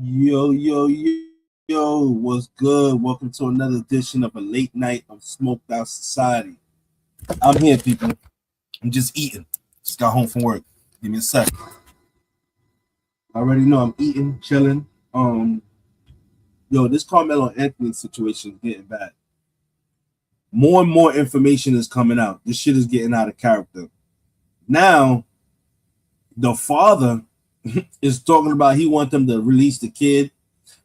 Yo, yo, yo, what's good? Welcome to another edition of a late night of Smoked Out Society. I'm here, people. I'm just eating. Just got home from work. Give me a sec. I already know I'm eating, chilling. This Carmelo Anthony situation is getting bad. More and more information is coming out. This shit is getting out of character. Now, the father is talking about he wants them to release the kid,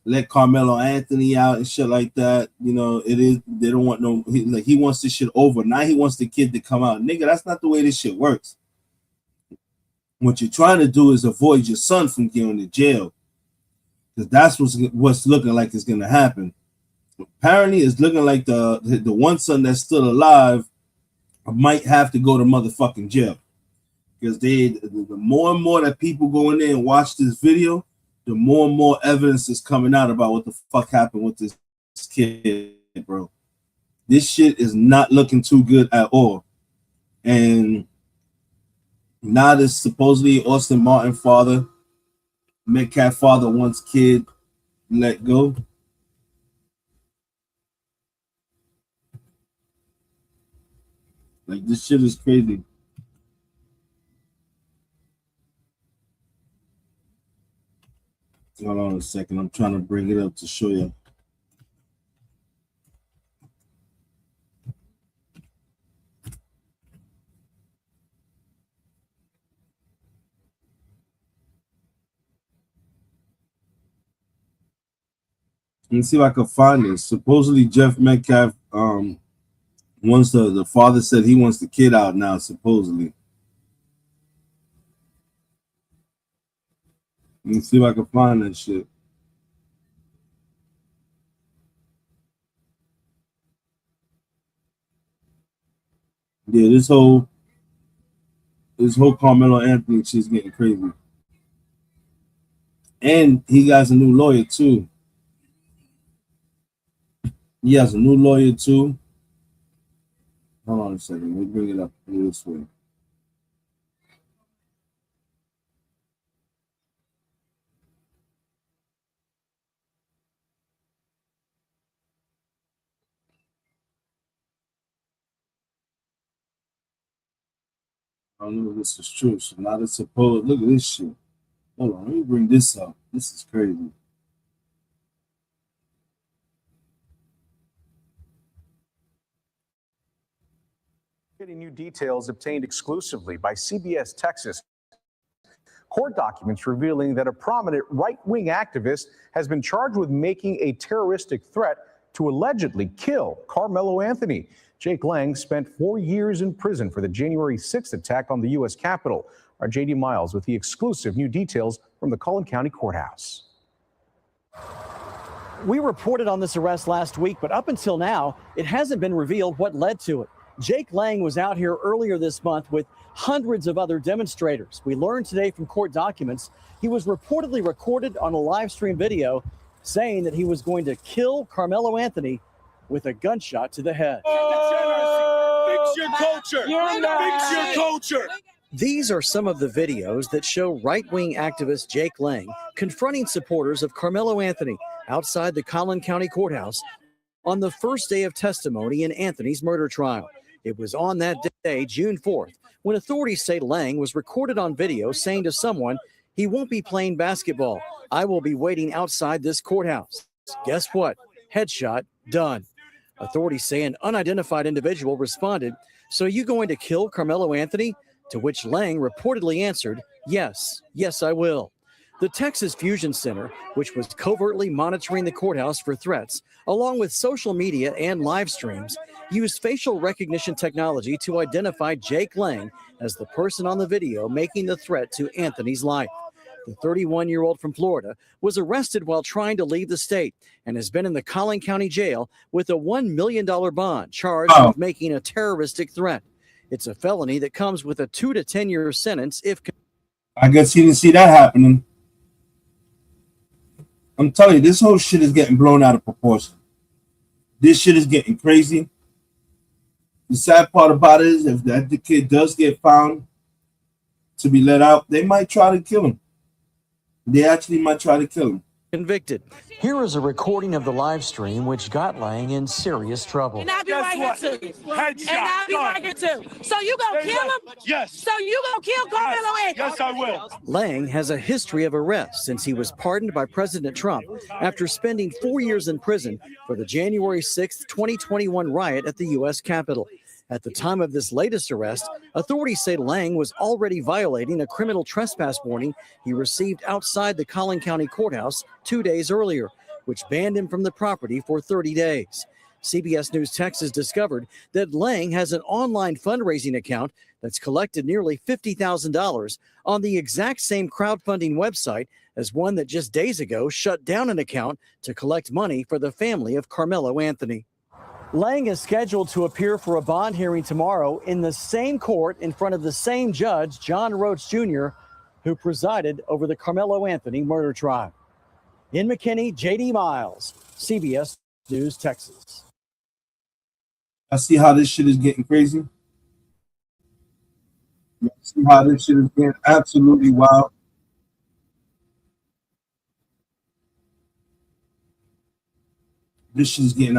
let Carmelo Anthony out and shit like that. You know, they don't want he wants this shit over. Now he wants the kid to come out. Nigga, that's not the way this shit works. What you're trying to do is avoid your son from going to jail. Because that's what's looking like is gonna happen. Apparently, it's looking like the one son that's still alive might have to go to motherfucking jail. Because the more and more that people go in there and watch this video, the more and more evidence is coming out about what the fuck happened with this kid, bro. This shit is not looking too good at all. And now this supposedly Austin Martin father, Metcalf father wants kid let go. Like, this shit is crazy. Hold on a second. I'm trying to bring it up to show you. Let me see if I can find this. Supposedly Jeff Metcalf wants the father said he wants the kid out now, supposedly. Let me see if I can find that shit. Yeah, this whole Carmelo Anthony shit's getting crazy. And he got a new lawyer too. He has a new lawyer too. Hold on a second. Let me bring it up this way. I don't know if this is true. So now it's supposed. Look at this shit. Hold on. Let me bring this up. This is crazy. Getting new details obtained exclusively by CBS Texas. Court documents revealing that a prominent right-wing activist has been charged with making a terroristic threat to allegedly kill Karmelo Anthony. Jake Lang spent 4 years in prison for the January 6th attack on the U.S. Capitol. Our J.D. Miles with the exclusive new details from the Collin County Courthouse. We reported on this arrest last week, but up until now, it hasn't been revealed what led to it. Jake Lang was out here earlier this month with hundreds of other demonstrators. We learned today from court documents he was reportedly recorded on a live stream video saying that he was going to kill Carmelo Anthony with a gunshot to the head. Fix your culture. Fix your culture. These are some of the videos that show right-wing activist Jake Lang confronting supporters of Carmelo Anthony outside the Collin County Courthouse on the first day of testimony in Anthony's murder trial. It was on that day, June 4th, when authorities say Lang was recorded on video saying to someone, "He won't be playing basketball. I will be waiting outside this courthouse." Guess what? Headshot done. Authorities say an unidentified individual responded, "So you going to kill Carmelo Anthony?" To which Lang reportedly answered, "Yes, I will." The Texas Fusion Center, which was covertly monitoring the courthouse for threats, along with social media and live streams, used facial recognition technology to identify Jake Lang as the person on the video making the threat to Anthony's life. The 31-year-old from Florida was arrested while trying to leave the state and has been in the Collin County Jail with a $1 million bond charged with making a terroristic threat. It's a felony that comes with a 2 to 10 year sentence if... I guess you didn't see that happening. I'm telling you, this whole shit is getting blown out of proportion. This shit is getting crazy. The sad part about it is if the kid does get found to be let out, they might try to kill him. They actually might try to kill him. convicted. Here is a recording of the live stream, which got Lang in serious trouble. And I'll be right here too. Headshot. And I'll be right here too. So you gonna kill him? Yes. So you gonna kill Karmelo Anthony? Yes, I will. Lang has a history of arrests since he was pardoned by President Trump after spending 4 years in prison for the January 6th, 2021 riot at the U.S. Capitol. At the time of this latest arrest, authorities say Lang was already violating a criminal trespass warning he received outside the Collin County Courthouse 2 days earlier, which banned him from the property for 30 days. CBS News Texas discovered that Lang has an online fundraising account that's collected nearly $50,000 on the exact same crowdfunding website as one that just days ago shut down an account to collect money for the family of Karmelo Anthony. Lang is scheduled to appear for a bond hearing tomorrow in the same court in front of the same judge, John Roach Jr., who presided over the Karmelo Anthony murder trial. In McKinney, J.D. Miles, CBS News, Texas. I see how this shit is getting crazy. You see how this shit is getting absolutely wild. This shit is getting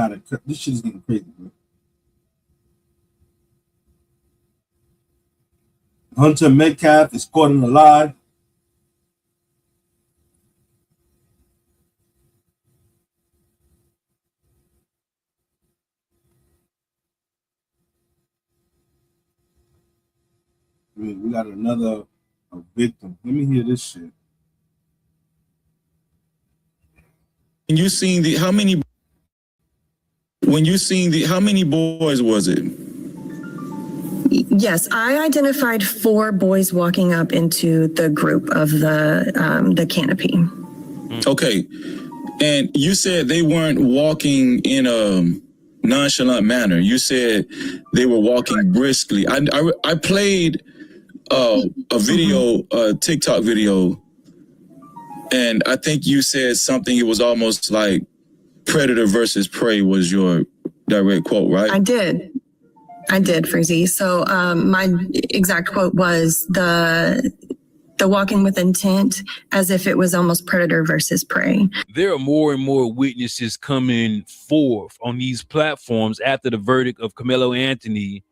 this shit is getting crazy, bro. Hunter Metcalf is caught in a lie. We got another victim. Let me hear this shit. And you seen how many boys was it? Yes, I identified 4 boys walking up into the group of the canopy. Okay. And you said they weren't walking in a nonchalant manner. You said they were walking briskly. I played a video, a TikTok video, and I think you said something, it was almost like predator versus prey was your direct quote, right? I did, Freezy. So my exact quote was the walking with intent, as if it was almost predator versus prey. There are more and more witnesses coming forth on these platforms after the verdict of Karmelo Anthony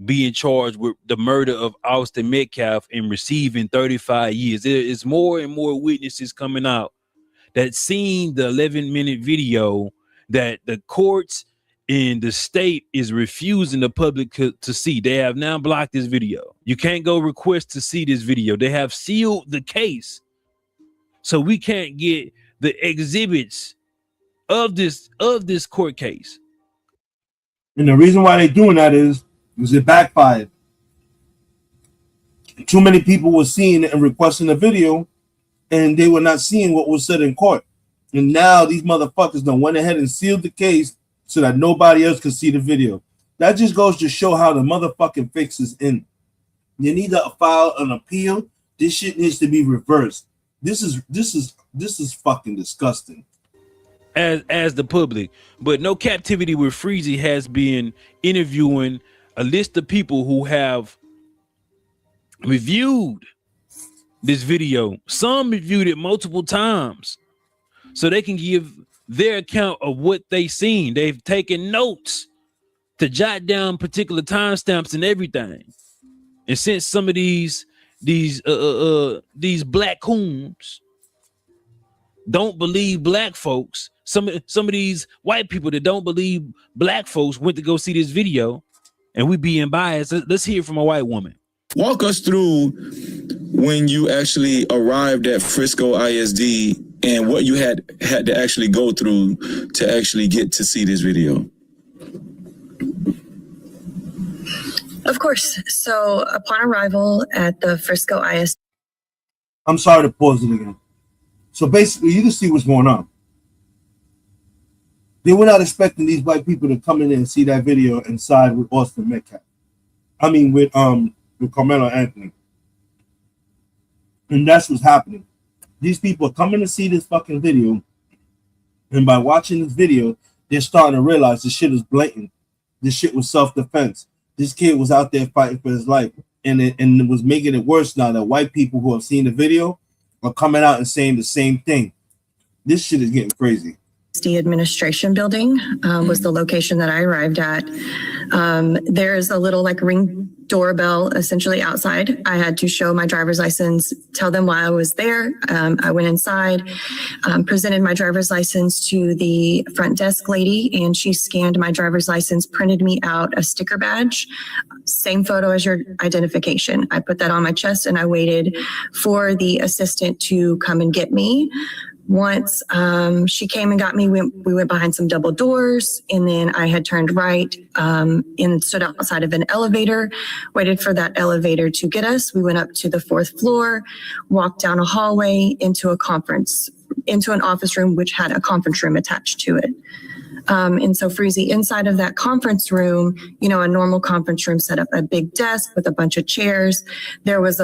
being charged with the murder of Austin Metcalf and receiving 35 years. There is more and more witnesses coming out that seen the 11-minute video that the courts in the state is refusing the public to see. They have now blocked this video. You can't go request to see this video. They have sealed the case, so we can't get the exhibits of this court case. And the reason why they're doing that is it backfired. Too many people were seeing it and requesting the video, and they were not seeing what was said in court. And now these motherfuckers done went ahead and sealed the case so that nobody else could see the video. That just goes to show how the motherfucking fix is in. You need to file an appeal. This shit needs to be reversed. This is fucking disgusting. As the public, but No Captivity with Freezy has been interviewing a list of people who have reviewed this video. Some reviewed it multiple times so they can give their account of what they seen. They've taken notes to jot down particular timestamps and everything. And since some of these black coons don't believe black folks, some of these white people that don't believe black folks went to go see this video, and we being biased. Let's hear from a white woman. Walk us through when you actually arrived at Frisco ISD and what you had to actually go through to actually get to see this video. Of course. So upon arrival at the Frisco ISD. I'm sorry to pause it again. So basically, you can see what's going on. They were not expecting these white people to come in and see that video and side with Austin Metcalf. I mean, with Karmelo Anthony. And that's what's happening. These people are coming to see this fucking video, and by watching this video, they're starting to realize this shit is blatant. This shit was self-defense. This kid was out there fighting for his life, and it was making it worse now that white people who have seen the video are coming out and saying the same thing. This shit is getting crazy. The administration building was the location that I arrived at. There's a little like ring doorbell essentially outside. I had to show my driver's license, tell them why I was there. I went inside, presented my driver's license to the front desk lady, and she scanned my driver's license, printed me out a sticker badge, same photo as your identification. I put that on my chest and I waited for the assistant to come and get me. Once she came and got me, we went behind some double doors, and then I had turned right and stood outside of an elevator, waited for that elevator to get us. We went up to the 4th floor, walked down a hallway into an office room, which had a conference room attached to it. And so Freezy, inside of that conference room, you know, a normal conference room set up, a big desk with a bunch of chairs. There was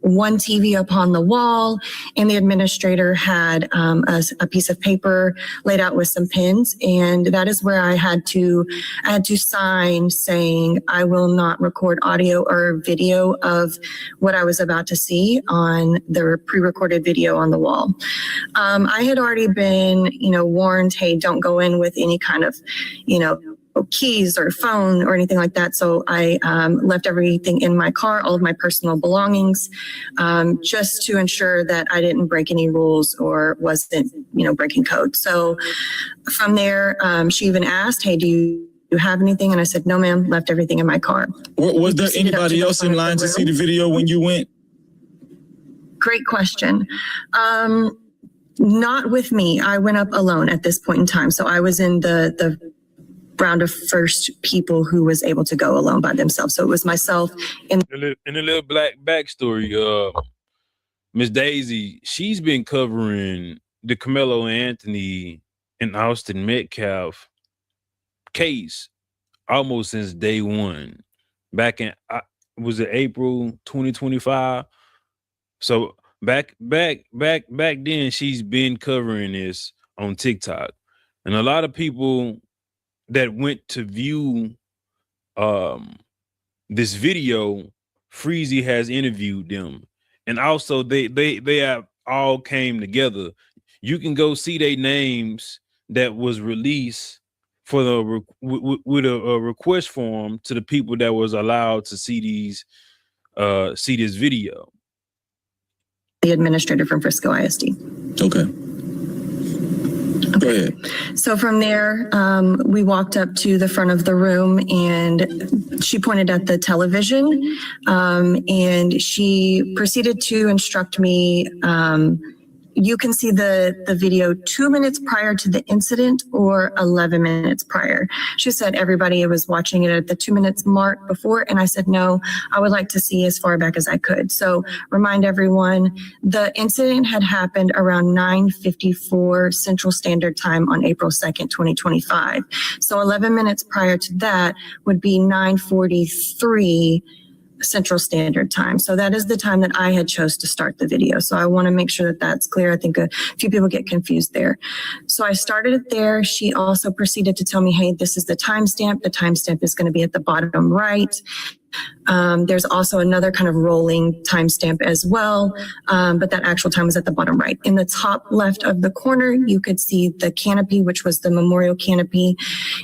one TV up on the wall, and the administrator had a piece of paper laid out with some pens, and that is where I had to sign saying I will not record audio or video of what I was about to see on the pre-recorded video on the wall. I had already been, you know, warned, hey, don't go in with any kind of, you know, keys or phone or anything like that. So I left everything in my car, all of my personal belongings, just to ensure that I didn't break any rules or wasn't, you know, breaking code. So from there, she even asked, hey, do you have anything? And I said, no, ma'am, left everything in my car. Was there anybody else in line to see the video when you went? Great question. Not with me. I went up alone at this point in time. So I was in the round of first people who was able to go alone by themselves. So it was myself and a little black backstory. Miss Daisy, she's been covering the Karmelo Anthony and Austin Metcalf case almost since day one. Back in was it April 2025? So back then, she's been covering this on TikTok, and a lot of people that went to view this video, Freezy has interviewed them, and also they have all came together. You can go see their names that was released for the with a request form to the people that was allowed to see this video. The administrator from Frisco ISD. Okay. Go ahead. So from there, we walked up to the front of the room, and she pointed at the television, and she proceeded to instruct me. You can see the video 2 minutes prior to the incident or 11 minutes prior. She said everybody was watching it at the 2 minutes mark before, and I said, no, I would like to see as far back as I could. So remind everyone, the incident had happened around 9:54 Central Standard Time on April 2nd, 2025. So 11 minutes prior to that would be 9:43 Central Standard Time. So that is the time that I had chose to start the video. So I want to make sure that that's clear. I think a few people get confused there. So I started it there. She also proceeded to tell me, hey, this is the timestamp. The timestamp is going to be at the bottom right. There's also another kind of rolling timestamp as well, but that actual time was at the bottom right. In the top left of the corner, you could see the canopy, which was the memorial canopy.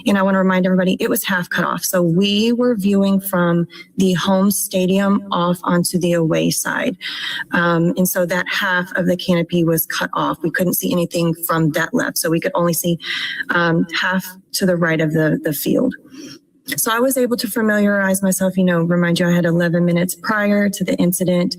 And I want to remind everybody, it was half cut off. So we were viewing from the home stadium off onto the away side. And so that half of the canopy was cut off. We couldn't see anything from that left. So we could only see half to the right of the field. So I was able to familiarize myself, remind you I had 11 minutes prior to the incident.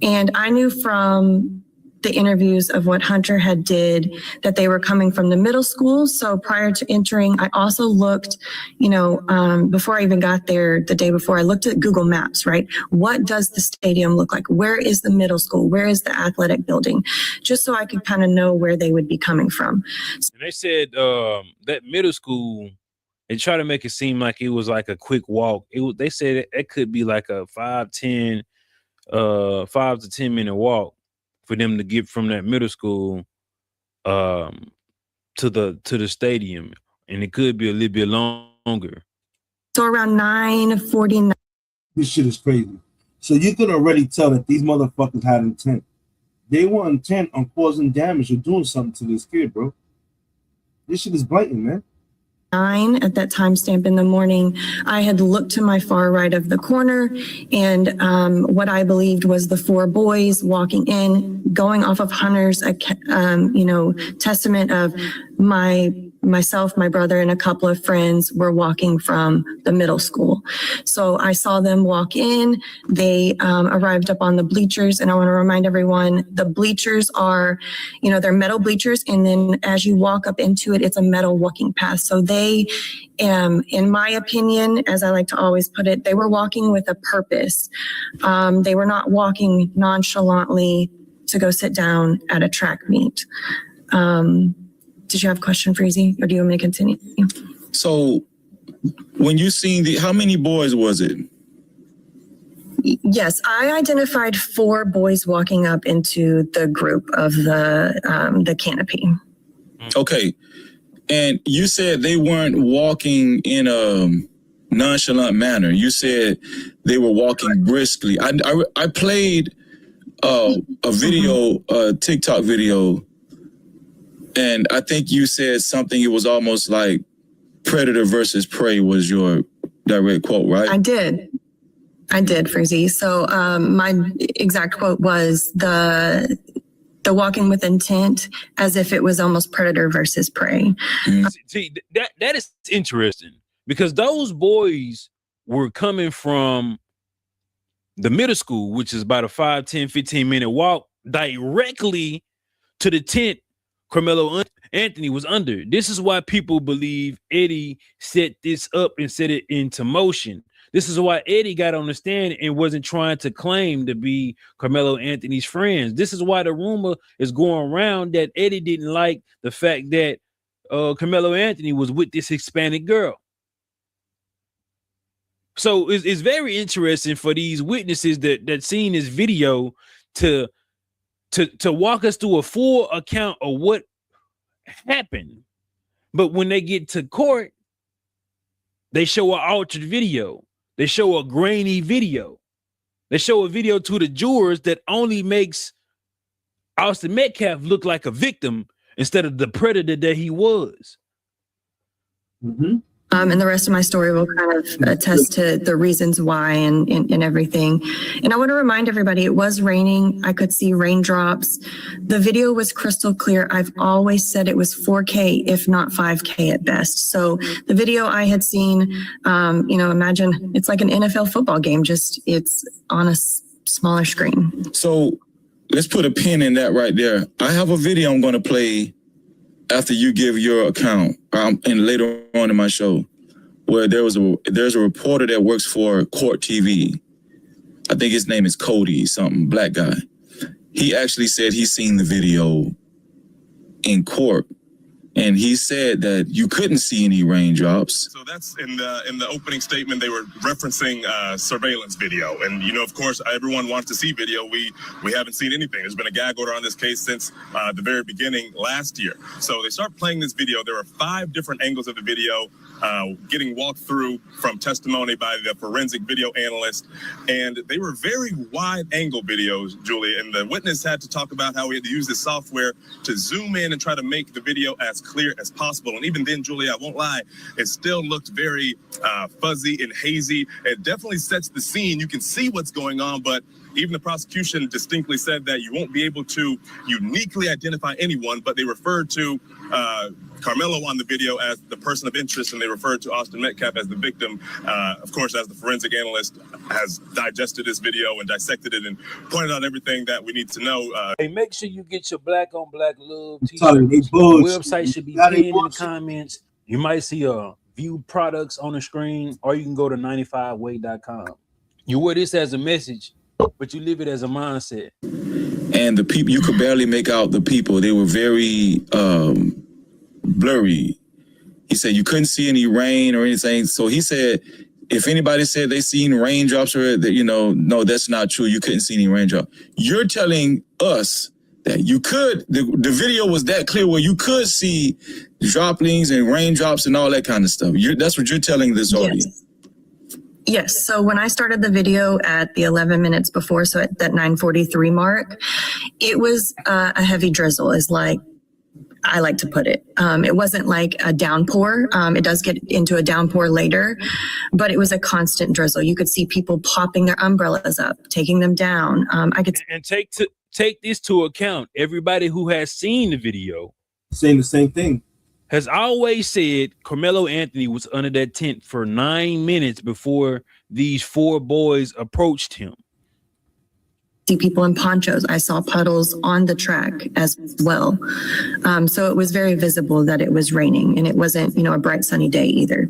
And I knew from the interviews of what Hunter had did that they were coming from the middle school. So prior to entering, I also looked, before I even got there the day before, I looked at Google Maps, right? What does the stadium look like? Where is the middle school? Where is the athletic building? Just so I could kind of know where they would be coming from. And they said that middle school, they try to make it seem like it was like a quick walk. They said it could be like a 5 to 10 minute walk for them to get from that middle school to the stadium, and it could be a little bit longer. So around 9:49. This shit is crazy. So you can already tell that these motherfuckers had intent. They were intent on causing damage or doing something to this kid, bro. This shit is blatant, man. 9 at that timestamp in the morning, I had looked to my far right of the corner, and what I believed was the 4 boys walking in, going off of Hunter's, testament of myself, my brother, and a couple of friends were walking from the middle school. So I saw them walk in. They arrived up on the bleachers, and I want to remind everyone, the bleachers are, they're metal bleachers, and then as you walk up into it, it's a metal walking path. So they, in my opinion, as I like to always put it, they were walking with a purpose. They were not walking nonchalantly to go sit down at a track meet. Did you have a question, Freezy, or do you want me to continue? So when you seen how many boys was it? Yes, I identified 4 boys walking up into the group of the canopy. Okay. And you said they weren't walking in a nonchalant manner. You said they were walking briskly. I played a video, a TikTok video, and I think you said something, it was almost like predator versus prey was your direct quote, right? I did, Freezy. So my exact quote was the walking with intent, as if it was almost predator versus prey. See, that is interesting, because those boys were coming from the middle school, which is about a 5, 10, 15-minute walk directly to the tent Karmelo Anthony was under. This is why people believe Eddie set this up and set it into motion. This is why Eddie got on the stand and wasn't trying to claim to be Karmelo Anthony's friends. This is why the rumor is going around that Eddie didn't like the fact that Karmelo Anthony was with this Hispanic girl. So it's very interesting for these witnesses that seen this video to walk us through a full account of what happened. But when they get to court, they show an altered video. They show a grainy video. They show a video to the jurors that only makes Austin Metcalf look like a victim instead of the predator that he was. Mm-hmm. And the rest of my story will kind of attest to the reasons why and everything. And I want to remind everybody, it was raining. I could see raindrops. The video was crystal clear. I've always said it was 4K, if not 5K at best. So the video I had seen, imagine it's like an NFL football game, just it's on a smaller screen. So let's put a pin in that right there. I have a video I'm going to play after you give your account, and later on in my show, where there's a reporter that works for Court TV. I think his name is Cody, something, black guy. He actually said he's seen the video in court, and he said that you couldn't see any raindrops. So that's in the opening statement. They were referencing surveillance video, and of course, everyone wants to see video. We haven't seen anything. There's been a gag order on this case since the very beginning last year. So they start playing this video. There are 5 different angles of the video getting walked through from testimony by the forensic video analyst, and they were very wide angle videos, Julie. And the witness had to talk about how he had to use this software to zoom in and try to make the video as clear as possible. And even then, Julie, I won't lie, it still looked very fuzzy and hazy. It definitely sets the scene. You can see what's going on, but even the prosecution distinctly said that you won't be able to uniquely identify anyone, but they referred to Karmelo on the video as the person of interest, and they referred to Austin Metcalf as the victim. Of course, as the forensic analyst has digested this video and dissected it and pointed out everything that we need to know. Hey, make sure you get your black on black love t-shirt. The Website should be pinned in the comments. You might see view products on the screen, or you can go to 95way.com. You wear this as a message, but you live it as a mindset. And the people, you could barely make out the people. They were very blurry. He said you couldn't see any rain or anything. So he said, if anybody said they seen raindrops or that, no, that's not true. You couldn't see any raindrop. You're telling us that you could, the video was that clear where you could see droplings and raindrops and all that kind of stuff. That's what you're telling this audience. Yes. So when I started the video at the 11 minutes before, so at that 9:43 mark, it was a heavy drizzle, is like I like to put it. It wasn't like a downpour. It does get into a downpour later, but it was a constant drizzle. You could see people popping their umbrellas up, taking them down. I could And take this to account. Everybody who has seen the video saying the same thing. has always said Carmelo Anthony was under that tent for 9 minutes before these 4 boys approached him. see people in ponchos. I saw puddles on the track as well. So it was very visible that it was raining, and it wasn't, a bright sunny day either.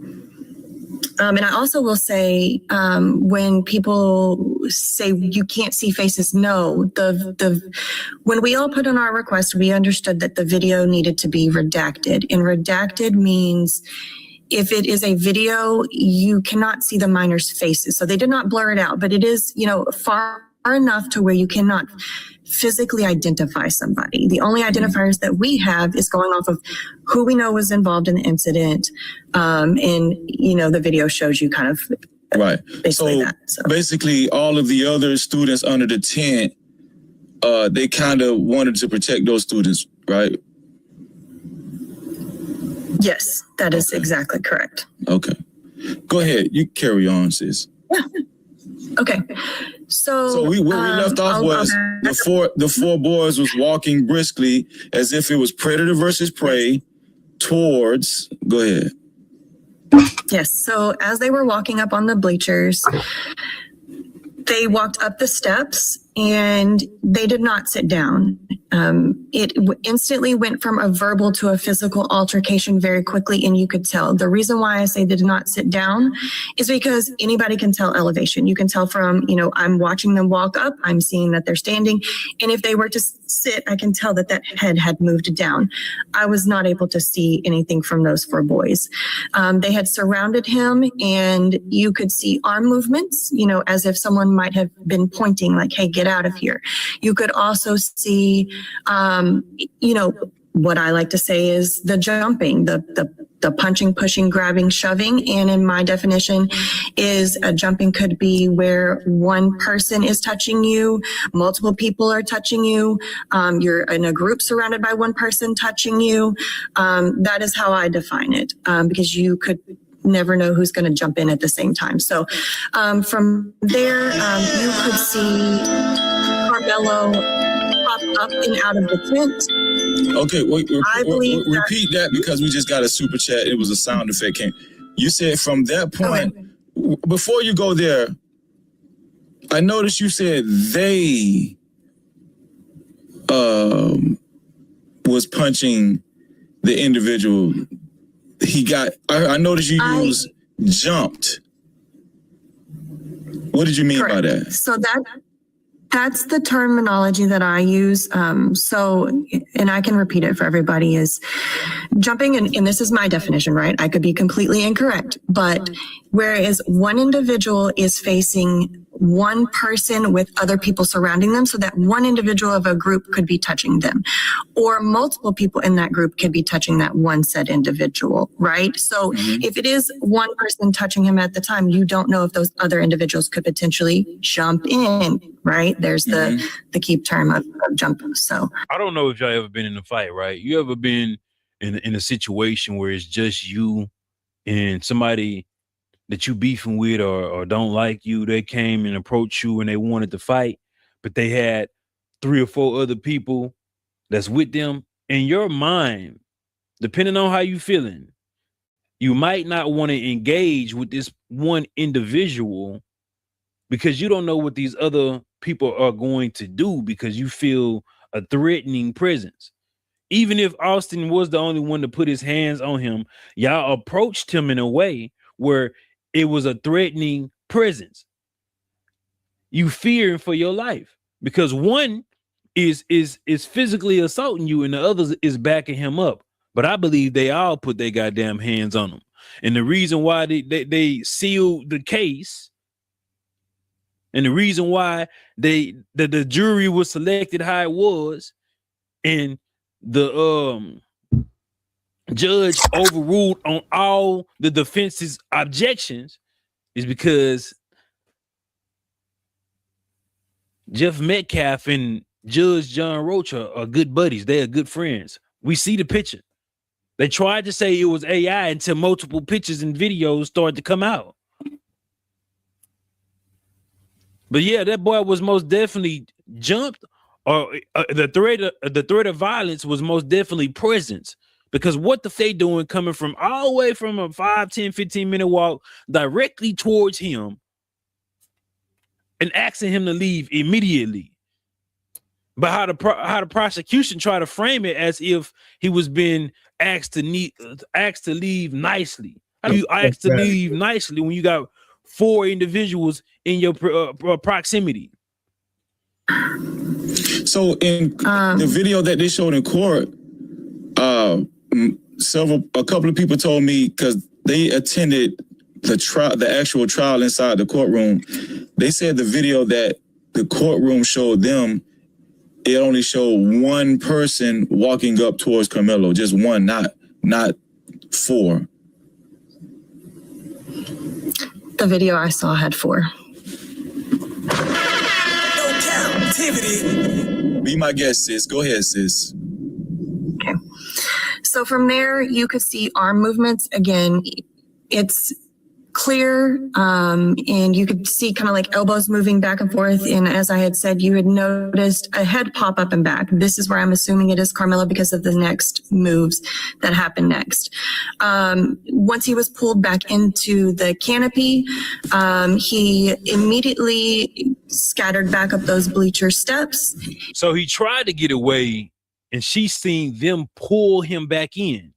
And I also will say, when people say you can't see faces, no, when we all put in our request, we understood that the video needed to be redacted, and redacted means if it is a video, you cannot see the minors' faces. So they did not blur it out, but it is, far enough to where you cannot physically identify somebody. The only identifiers that we have is going off of who we know was involved in the incident. And, the video shows you kind of Right. basically So that. So basically all of the other students under the tent, they kind of wanted to protect those students, right? yes, that is exactly correct. Okay. Go ahead. You carry on, sis. Okay. So where we left off was the four boys was walking briskly as if it was predator versus prey towards. Go ahead. Yes. So as they were walking up on the bleachers, they walked up the steps and they did not sit down. It instantly went from a verbal to a physical altercation very quickly, and you could tell. The reason why I say they did not sit down is because anybody can tell elevation. You can tell from, I'm watching them walk up, I'm seeing that they're standing, and if they were to sit, I can tell that head had moved down. I was not able to see anything from those 4 boys. They had surrounded him, and you could see arm movements, as if someone might have been pointing like, hey, get out of here. You could also see, what I like to say is the jumping, the punching, pushing, grabbing, shoving. And in my definition is jumping could be where one person is touching you, multiple people are touching you, you're in a group surrounded by one person touching you. That is how I define it, because you could never know who's going to jump in at the same time. So from there, you could see Karmelo pop up and out of the tent. Okay, repeat that because we just got a super chat. It was a sound effect. You said from that point, before you go there, I noticed you said they was punching the individual. I noticed you used jumped. What did you mean by that? So that's the terminology that I use. And I can repeat it for everybody, is jumping, and this is my definition, right? I could be completely incorrect, but whereas one individual is facing one person with other people surrounding them, so that one individual of a group could be touching them, or multiple people in that group could be touching that one said individual, right? So if it is one person touching him at the time, you don't know if those other individuals could potentially jump in, right? There's the key term of jumping. So I don't know if y'all ever been in a fight, right? You ever been in a situation where it's just you and somebody that you beefing with or don't like you, they came and approached you and they wanted to fight, but they had 3 or 4 other people that's with them. In your mind, depending on how you feeling, you might not want to engage with this one individual because you don't know what these other people are going to do, because you feel a threatening presence. Even if Austin was the only one to put his hands on him, y'all approached him in a way where it was a threatening presence. You fear for your life because one is physically assaulting you and the other is backing him up. But I believe they all put their goddamn hands on him. And the reason why they sealed the case, and the reason why the jury was selected how it was, and the judge overruled on all the defense's objections, is because Jeff Metcalf and Judge John Roach are good buddies. They are good friends. We see the picture. They tried to say it was AI until multiple pictures and videos started to come out. But yeah, that boy was most definitely jumped, or the threat of violence was most definitely present. Because what the they doing coming from all the way from a 5, 10, 15-minute walk directly towards him and asking him to leave immediately. But how the prosecution try to frame it as if he was being asked to leave nicely. How do you ask to leave nicely when you got 4 individuals in your proximity? So in the video that they showed in court, a couple of people told me, because they attended the actual trial inside the courtroom, they said the video that the courtroom showed them, it only showed one person walking up towards Karmelo, just one, not 4. The video I saw had 4. No captivity. Be my guest, sis. Go ahead, sis. Okay. So from there, you could see arm movements. Again, it's clear, and you could see kind of like elbows moving back and forth. And as I had said, you had noticed a head pop up and back. This is where I'm assuming it is Karmelo because of the next moves that happened next. Once he was pulled back into the canopy, he immediately scattered back up those bleacher steps. So he tried to get away, and she seen them pull him back in.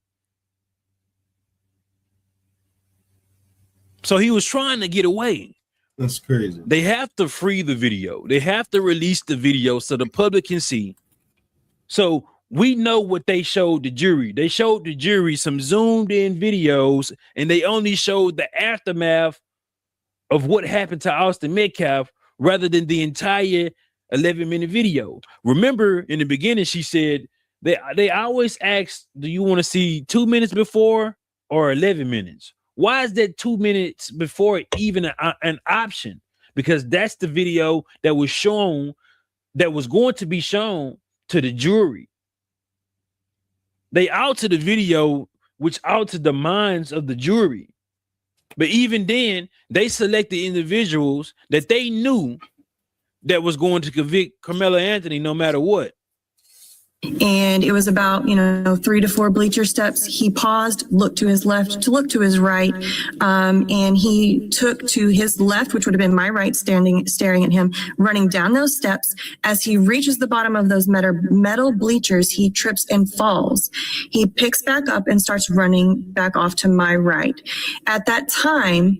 So he was trying to get away. That's crazy. They have to free the video. They have to release the video so the public can see. So we know what they showed the jury. They showed the jury some zoomed in videos, and they only showed the aftermath of what happened to Austin Metcalf rather than the entire 11-minute video. Remember, in the beginning, she said they always ask, do you want to see 2 minutes before or 11 minutes? Why is that 2 minutes before even an option? Because that's the video that was shown, that was going to be shown to the jury. They altered the video, which altered the minds of the jury. But even then, they selected individuals that they knew that was going to convict Karmelo Anthony no matter what. And it was about, 3 to 4 bleacher steps. He paused, looked to his left, to look to his right, and he took to his left, which would have been my right, staring at him, running down those steps. As he reaches the bottom of those metal bleachers, he trips and falls. He picks back up and starts running back off to my right. At that time,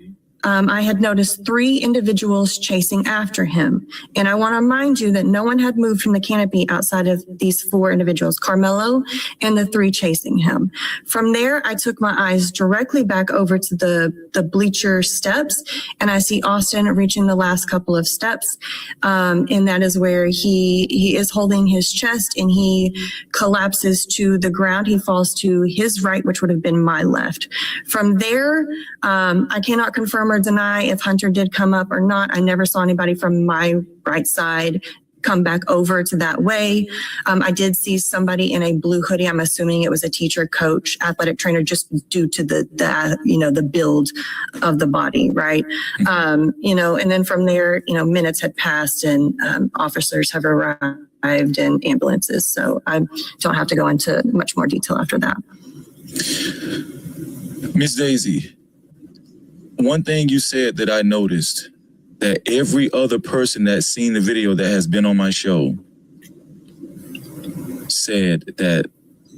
I had noticed 3 individuals chasing after him. And I want to remind you that no one had moved from the canopy outside of these 4 individuals, Karmelo and the 3 chasing him. From there, I took my eyes directly back over to the bleacher steps, and I see Austin reaching the last couple of steps. And that is where he is holding his chest, and he collapses to the ground. He falls to his right, which would have been my left. From there, I cannot confirm or deny if Hunter did come up or not. I never saw anybody from my right side come back over to that way. I did see somebody in a blue hoodie. I'm assuming it was a teacher, coach, athletic trainer, just due to the build of the body, right? And then from there, minutes had passed and officers have arrived and ambulances. So I don't have to go into much more detail after that. Miss Daisy, one thing you said that I noticed, that every other person that's seen the video that has been on my show said that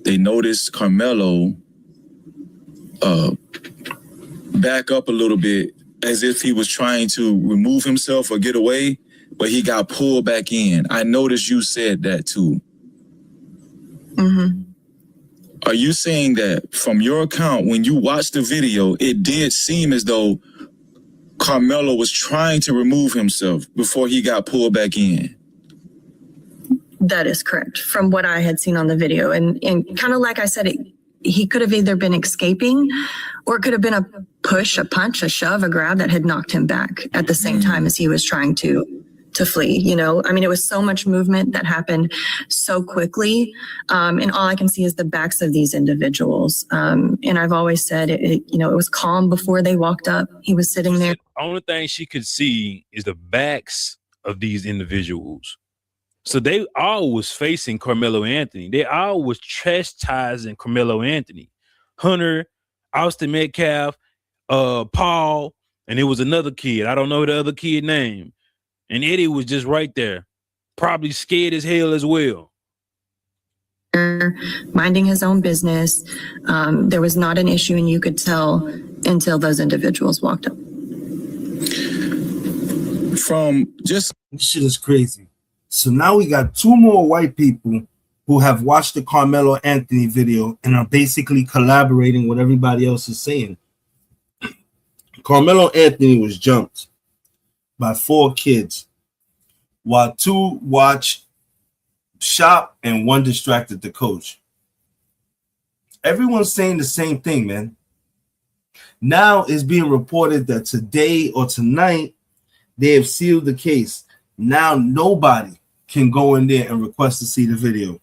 they noticed Karmelo back up a little bit as if he was trying to remove himself or get away, but he got pulled back in. I noticed you said that too. Mm-hmm. Are you saying that from your account, when you watched the video, it did seem as though Karmelo was trying to remove himself before he got pulled back in? That is correct, from what I had seen on the video. And kind of like I said, he could have either been escaping, or it could have been a push, a punch, a shove, a grab that had knocked him back at the same time as he was trying to flee. You know, I mean, it was so much movement that happened so quickly. And all I can see is the backs of these individuals. And I've always said, it was calm before they walked up. He was sitting there. The only thing she could see is the backs of these individuals. So they all was facing Karmelo Anthony. They all was chastising Karmelo Anthony. Hunter, Austin Metcalf, Paul, and it was another kid. I don't know the other kid name. And Eddie was just right there, probably scared as hell as well. Minding his own business. There was not an issue, and you could tell until those individuals walked up. This shit is crazy. So now we got two more white people who have watched the Karmelo Anthony video and are basically collaborating with everybody else is saying. Karmelo Anthony was jumped by 4 kids, while 2 watched shop and 1 distracted the coach. Everyone's saying the same thing, man. Now it's being reported that today or tonight they have sealed the case. Now nobody can go in there and request to see the video.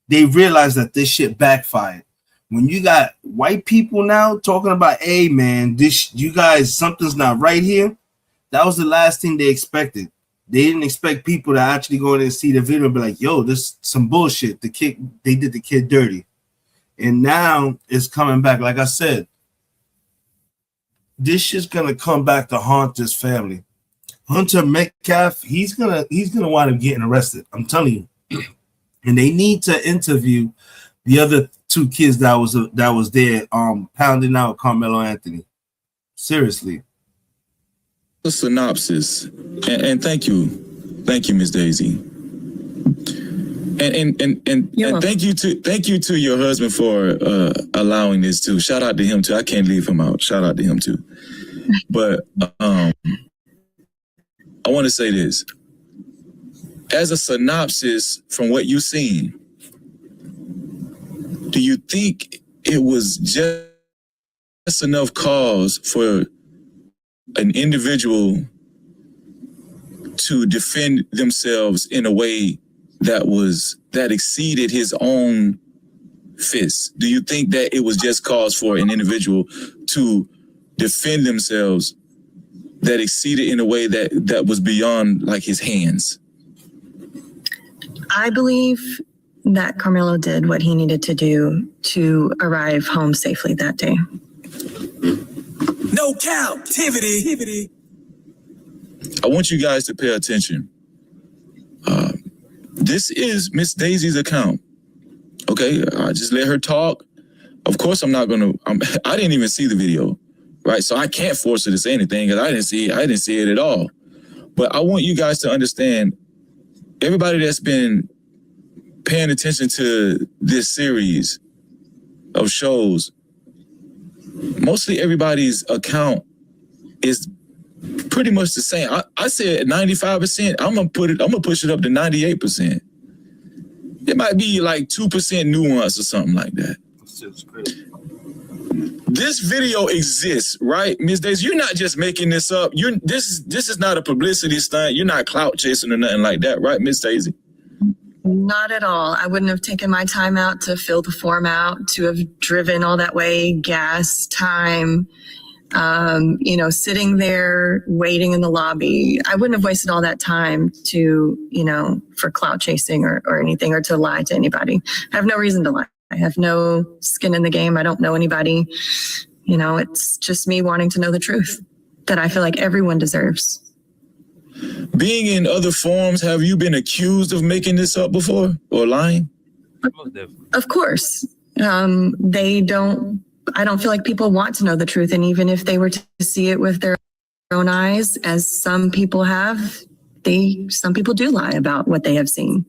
They realize that this shit backfired. When you got white people now talking about, hey man, you guys, something's not right here. That was the last thing they expected. They didn't expect people to actually go in and see the video and be like, yo, this some bullshit. They did the kid dirty. And now it's coming back. Like I said, this shit's gonna come back to haunt this family. Hunter Metcalf, he's gonna wind up getting arrested. I'm telling you. And they need to interview the other 2 kids that was there pounding out Karmelo Anthony. Seriously. The synopsis, and thank you, Ms. Daisy, and thank you to your husband for allowing this too. Shout out to him too. I can't leave him out. Shout out to him too. But I want to say this as a synopsis from what you've seen. Do you think it was just enough cause for an individual to defend themselves in a way that exceeded his own fist? Do you think that it was just cause for an individual to defend themselves that exceeded in a way that was beyond like his hands? I believe that Karmelo did what he needed to do to arrive home safely that day. No captivity. I want you guys to pay attention. This is Miss Daisy's account. Okay, I just let her talk. Of course, I didn't even see the video, right? So I can't force her to say anything because I didn't see it at all. But I want you guys to understand, everybody that's been paying attention to this series of shows, mostly everybody's account is pretty much the same. I said 95%. I'm gonna push it up to 98%. It might be like 2% nuance or something like that. This video exists, right, Ms. Daisy? You're not just making this up. This is not a publicity stunt. You're not clout chasing or nothing like that, right, Ms. Daisy? Not at all. I wouldn't have taken my time out to fill the form out, to have driven all that way, gas, time, sitting there waiting in the lobby. I wouldn't have wasted all that time for clout chasing or anything, or to lie to anybody. I have no reason to lie. I have no skin in the game. I don't know anybody. It's just me wanting to know the truth that I feel like everyone deserves. Being in other forums, have you been accused of making this up before or lying? Of course. I don't feel like people want to know the truth. And even if they were to see it with their own eyes, as some people have, some people do lie about what they have seen.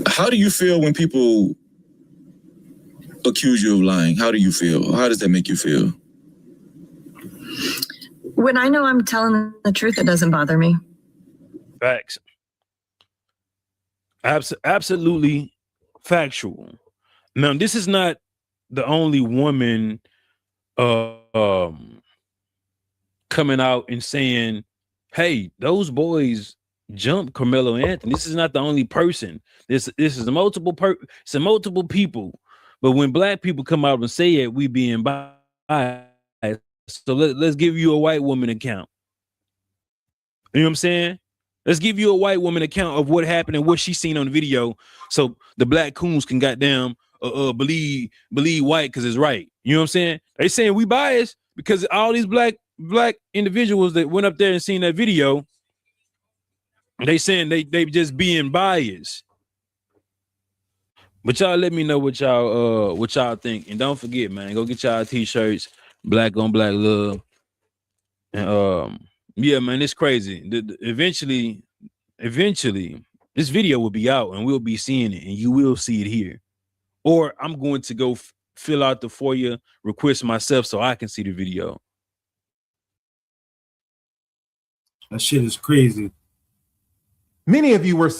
How do you feel when people accuse you of lying? How do you feel? How does that make you feel? When I know I'm telling the truth, it doesn't bother me. Facts. Absolutely factual. Now, this is not the only woman coming out and saying, hey, those boys jumped Carmelo Anthony. This is not the only person. This is a multiple people. But when black people come out and say it, we being biased. So let's give you a white woman account. You know what I'm saying? Let's give you a white woman account of what happened and what she seen on the video, so the black coons can goddamn believe white because it's right. You know what I'm saying? They saying we biased because all these black individuals that went up there and seen that video, they saying they just being biased. But y'all let me know what y'all think, and don't forget, man, go get y'all t-shirts, black on black love, and yeah, man, it's crazy. Eventually, this video will be out and we'll be seeing it, and you will see it here. Or I'm going to go fill out the FOIA request myself so I can see the video. That shit is crazy. Many of you were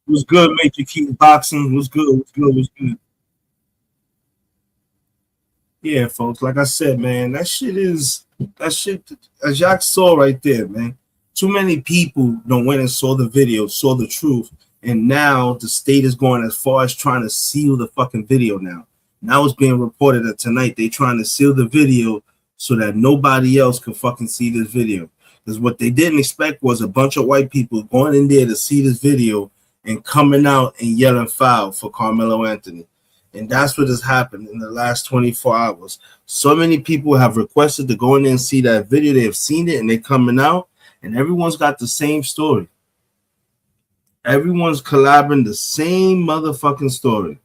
What's good, Major Keaton Boxing? What's good? What's good? What's good? Yeah, folks, like I said, man, that shit, as y'all saw right there, man. Too many people don't went and saw the video, saw the truth, and now the state is going as far as trying to seal the fucking video now. Now it's being reported that tonight they trying to seal the video so that nobody else can fucking see this video. Because what they didn't expect was a bunch of white people going in there to see this video and coming out and yelling foul for Carmelo Anthony. And that's what has happened in the last 24 hours. So many people have requested to go in there and see that video. They have seen it and they're coming out, and everyone's got the same story. Everyone's collabing the same motherfucking story.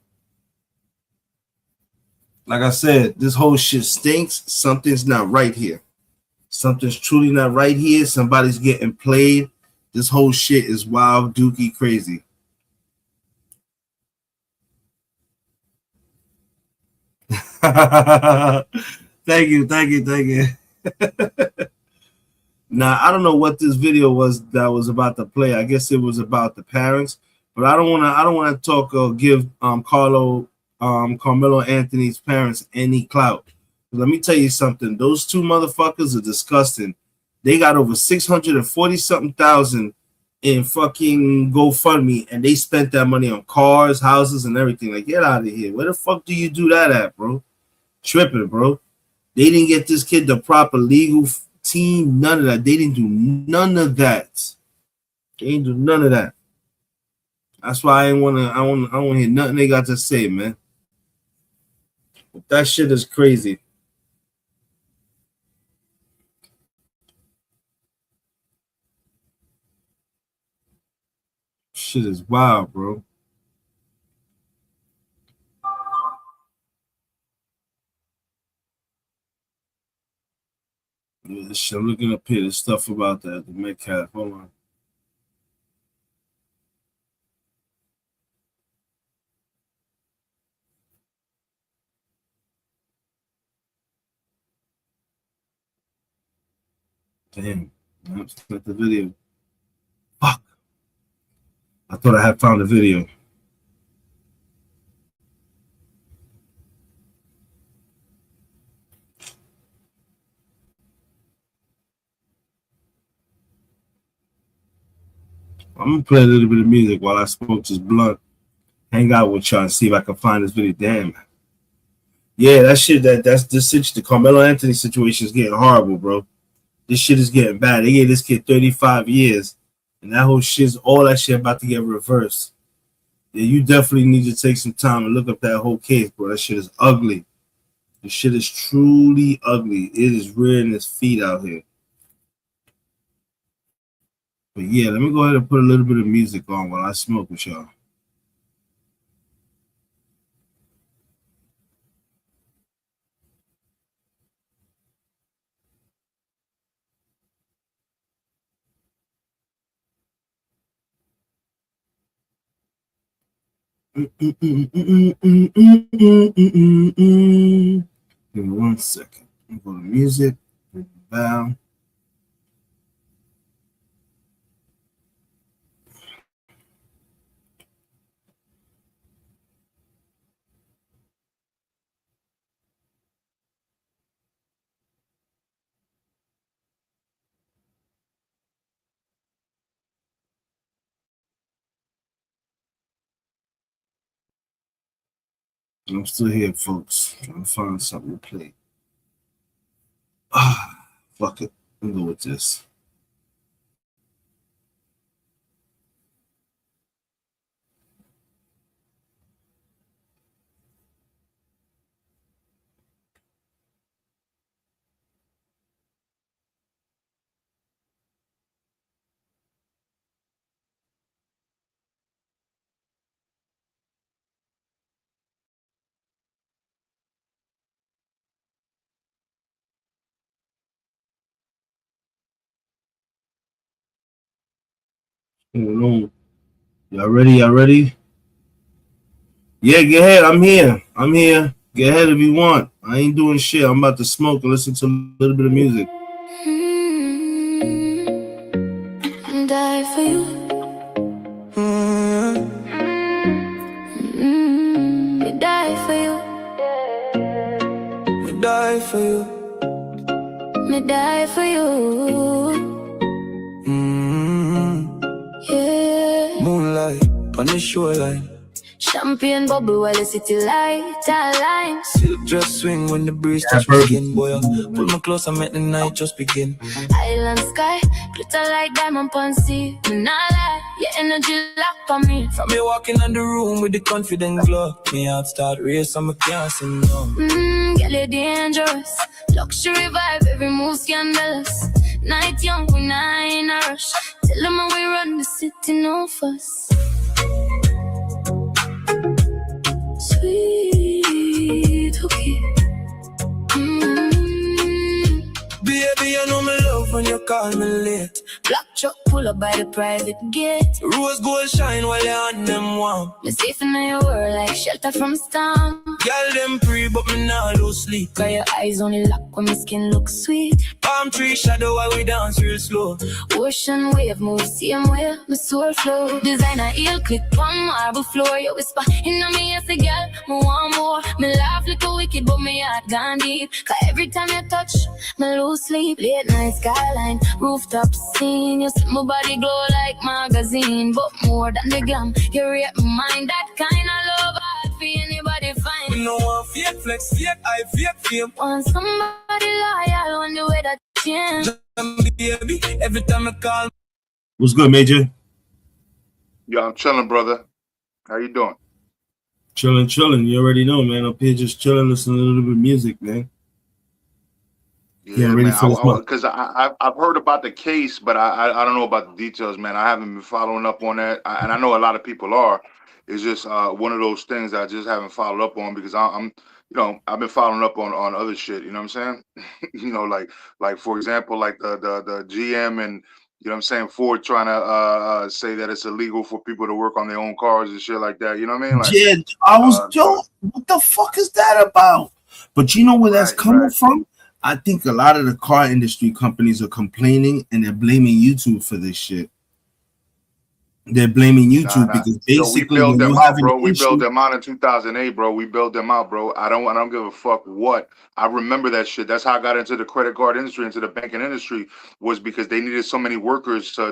Like I said, this whole shit stinks. Something's not right here. Something's truly not right here. Somebody's getting played. This whole shit is wild, dookie, crazy. Thank you. Now, I don't know what this video was that was about to play. I guess it was about the parents, but I don't want to talk or give Carmelo Anthony's parents any clout. Let me tell you something. Those two motherfuckers are disgusting. They got over 640 something thousand in fucking GoFundMe, and they spent that money on cars, houses, and everything. Like, get out of here. Where the fuck do you do that at, bro? Tripping, bro. They didn't get this kid the proper legal team, none of that. They didn't do none of that. They didn't do none of that. That's why I don't want to hear nothing they got to say, man. That shit is crazy. Shit is wild, bro. Yeah, shit, I'm looking up here. There's stuff about that. The Metcalf. Hold on. Damn. That's not the video. Fuck. I thought I had found the video. I'm gonna play a little bit of music while I smoke this blunt. Hang out with y'all and see if I can find this video. Damn. Yeah, that shit. The Carmelo Anthony situation is getting horrible, bro. This shit is getting bad. They gave this kid 35 years, and that whole shit's all that shit about to get reversed. Yeah, you definitely need to take some time and look up that whole case, bro. That shit is ugly. This shit is truly ugly. It is rearing its feet out here. But yeah, let me go ahead and put a little bit of music on while I smoke with y'all. Give me 1 second. I'm going to music. Down. I'm still here, folks. Trying to find something to play. Fuck it. I'll go with this. Hold on. Y'all ready? Y'all ready? Yeah, get ahead. I'm here. I'm here. Get ahead if you want. I ain't doing shit. I'm about to smoke and listen to a little bit of music. Die for you. Me die for you. Me die for you. Me die for you. Yeah. Moonlight on the shoreline. Champagne bubble while the city light align. Silk dress swing when the breeze touch my skin. Boy, pull me close and make the night just begin. Island sky, glitter like diamond pan sea. Me nah lie, your energy lock on me. From me walking in the room with the confident glow. Me heart start race and me can't say no. Girl, you're dangerous. Luxury vibe, every move scandalous. Night young, we not in a rush. Tell them how we run the city, no fuss. Sweet, okay. Baby, you know me love when you call me late. Black truck pull up by the private gate. Rose gold shine while you on them warm. Me safe in your world like shelter from storm. Girl, them pre, but me nah lose sleep. Cause your eyes only lock when my skin looks sweet. Palm tree shadow while we dance real slow. Ocean wave move same way, my soul flow. Designer heel click on marble floor. You whisper in me as a girl, me want more. Me laugh like a wicked, but me heart gone deep. Cause every time you touch, me lose sleep. Late night skyline, rooftop scene. You see my body glow like magazine. But more than the glam, you rape my mind. That kind of love hard for anybody find. We no want fake flex, fake I fake fame. Want somebody loyal on the way that change. Baby, every time I call. What's good, Major? Yo, I'm chilling, brother. How you doing? Chilling. You already know, man. Up here just chilling, listening to a little bit of music, man. Yeah, man. Because I've heard about the case, but I don't know about the details, man. I haven't been following up on that, and I know a lot of people are. It's just one of those things I just haven't followed up on because I'm I've been following up on other shit. You know what I'm saying? like for example, like the GM and you know what I'm saying, Ford trying to say that it's illegal for people to work on their own cars and shit like that. You know what I mean? Like, yeah, what the fuck is that about? But you know where that's coming from? I think a lot of the car industry companies are complaining and they're blaming YouTube for this shit. They're blaming YouTube because basically we built them out, bro. We built them out in 2008, bro. We built them out, bro. I don't give a fuck what. I remember that shit. That's how I got into the credit card industry, into the banking industry, was because they needed so many workers to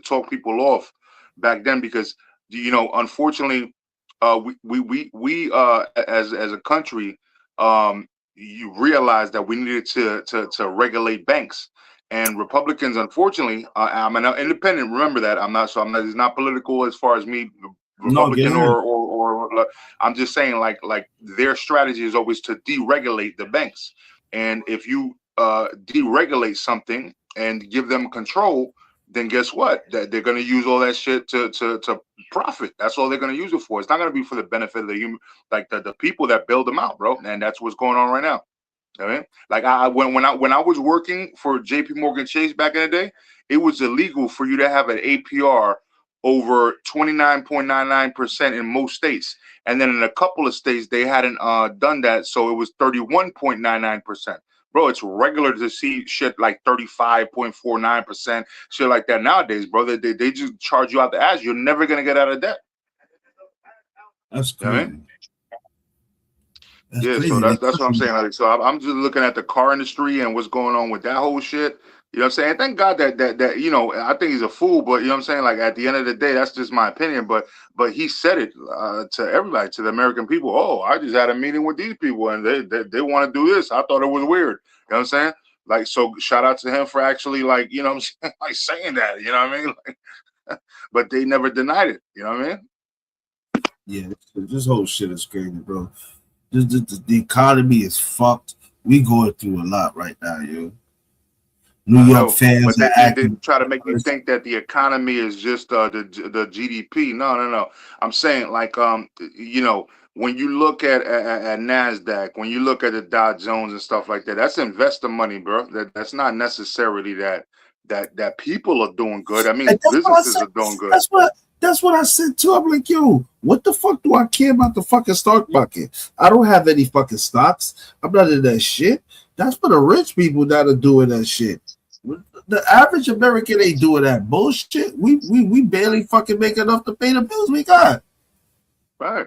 talk people off back then. Because unfortunately, we as a country, you realize that we needed to regulate banks. And Republicans, unfortunately, I'm an independent. Remember that I'm not. It's not political as far as me, Republican or. I'm just saying, like their strategy is always to deregulate the banks. And if you deregulate something and give them control, then guess what? That they're going to use all that shit to profit. That's all they're going to use it for. It's not going to be for the benefit of the human, like the people that build them out, bro. And that's what's going on right now. I mean, like when I was working for JP Morgan Chase back in the day, it was illegal for you to have an APR over 29.99% in most states. And then in a couple of states, they hadn't done that. So it was 31.99%. Bro, it's regular to see shit like 35.49%, shit like that nowadays, bro. They just charge you out the ass. You're never going to get out of debt. That's crazy. You know what I mean? Yeah, so that's what I'm saying. Like, so I'm just looking at the car industry and what's going on with that whole shit. You know what I'm saying? Thank God that you know, I think he's a fool, but you know what I'm saying? Like at the end of the day, that's just my opinion. But he said it to everybody, to the American people. Oh, I just had a meeting with these people and they want to do this. I thought it was weird. You know what I'm saying? Like, so shout out to him for actually, like, you know what I'm saying, like saying that, you know what I mean? Like, but they never denied it, you know what I mean? Yeah, this whole shit is crazy, bro. The economy is fucked. We going through a lot right now, yo. New I York know, fans but are they acting. try to make you think that the economy is just the GDP. No. I'm saying, like, you know, when you look at Nasdaq, when you look at the Dow Jones and stuff like that, that's investor money, bro. That's not necessarily that people are doing good. I mean, And that's what I businesses said. are doing good. That's what I said too. I'm like, yo, what the fuck do I care about the fucking stock market? I don't have any fucking stocks. I'm not in that shit. That's for the rich people that are doing that shit. The average American ain't doing that bullshit. We barely fucking make enough to pay the bills we got. Right.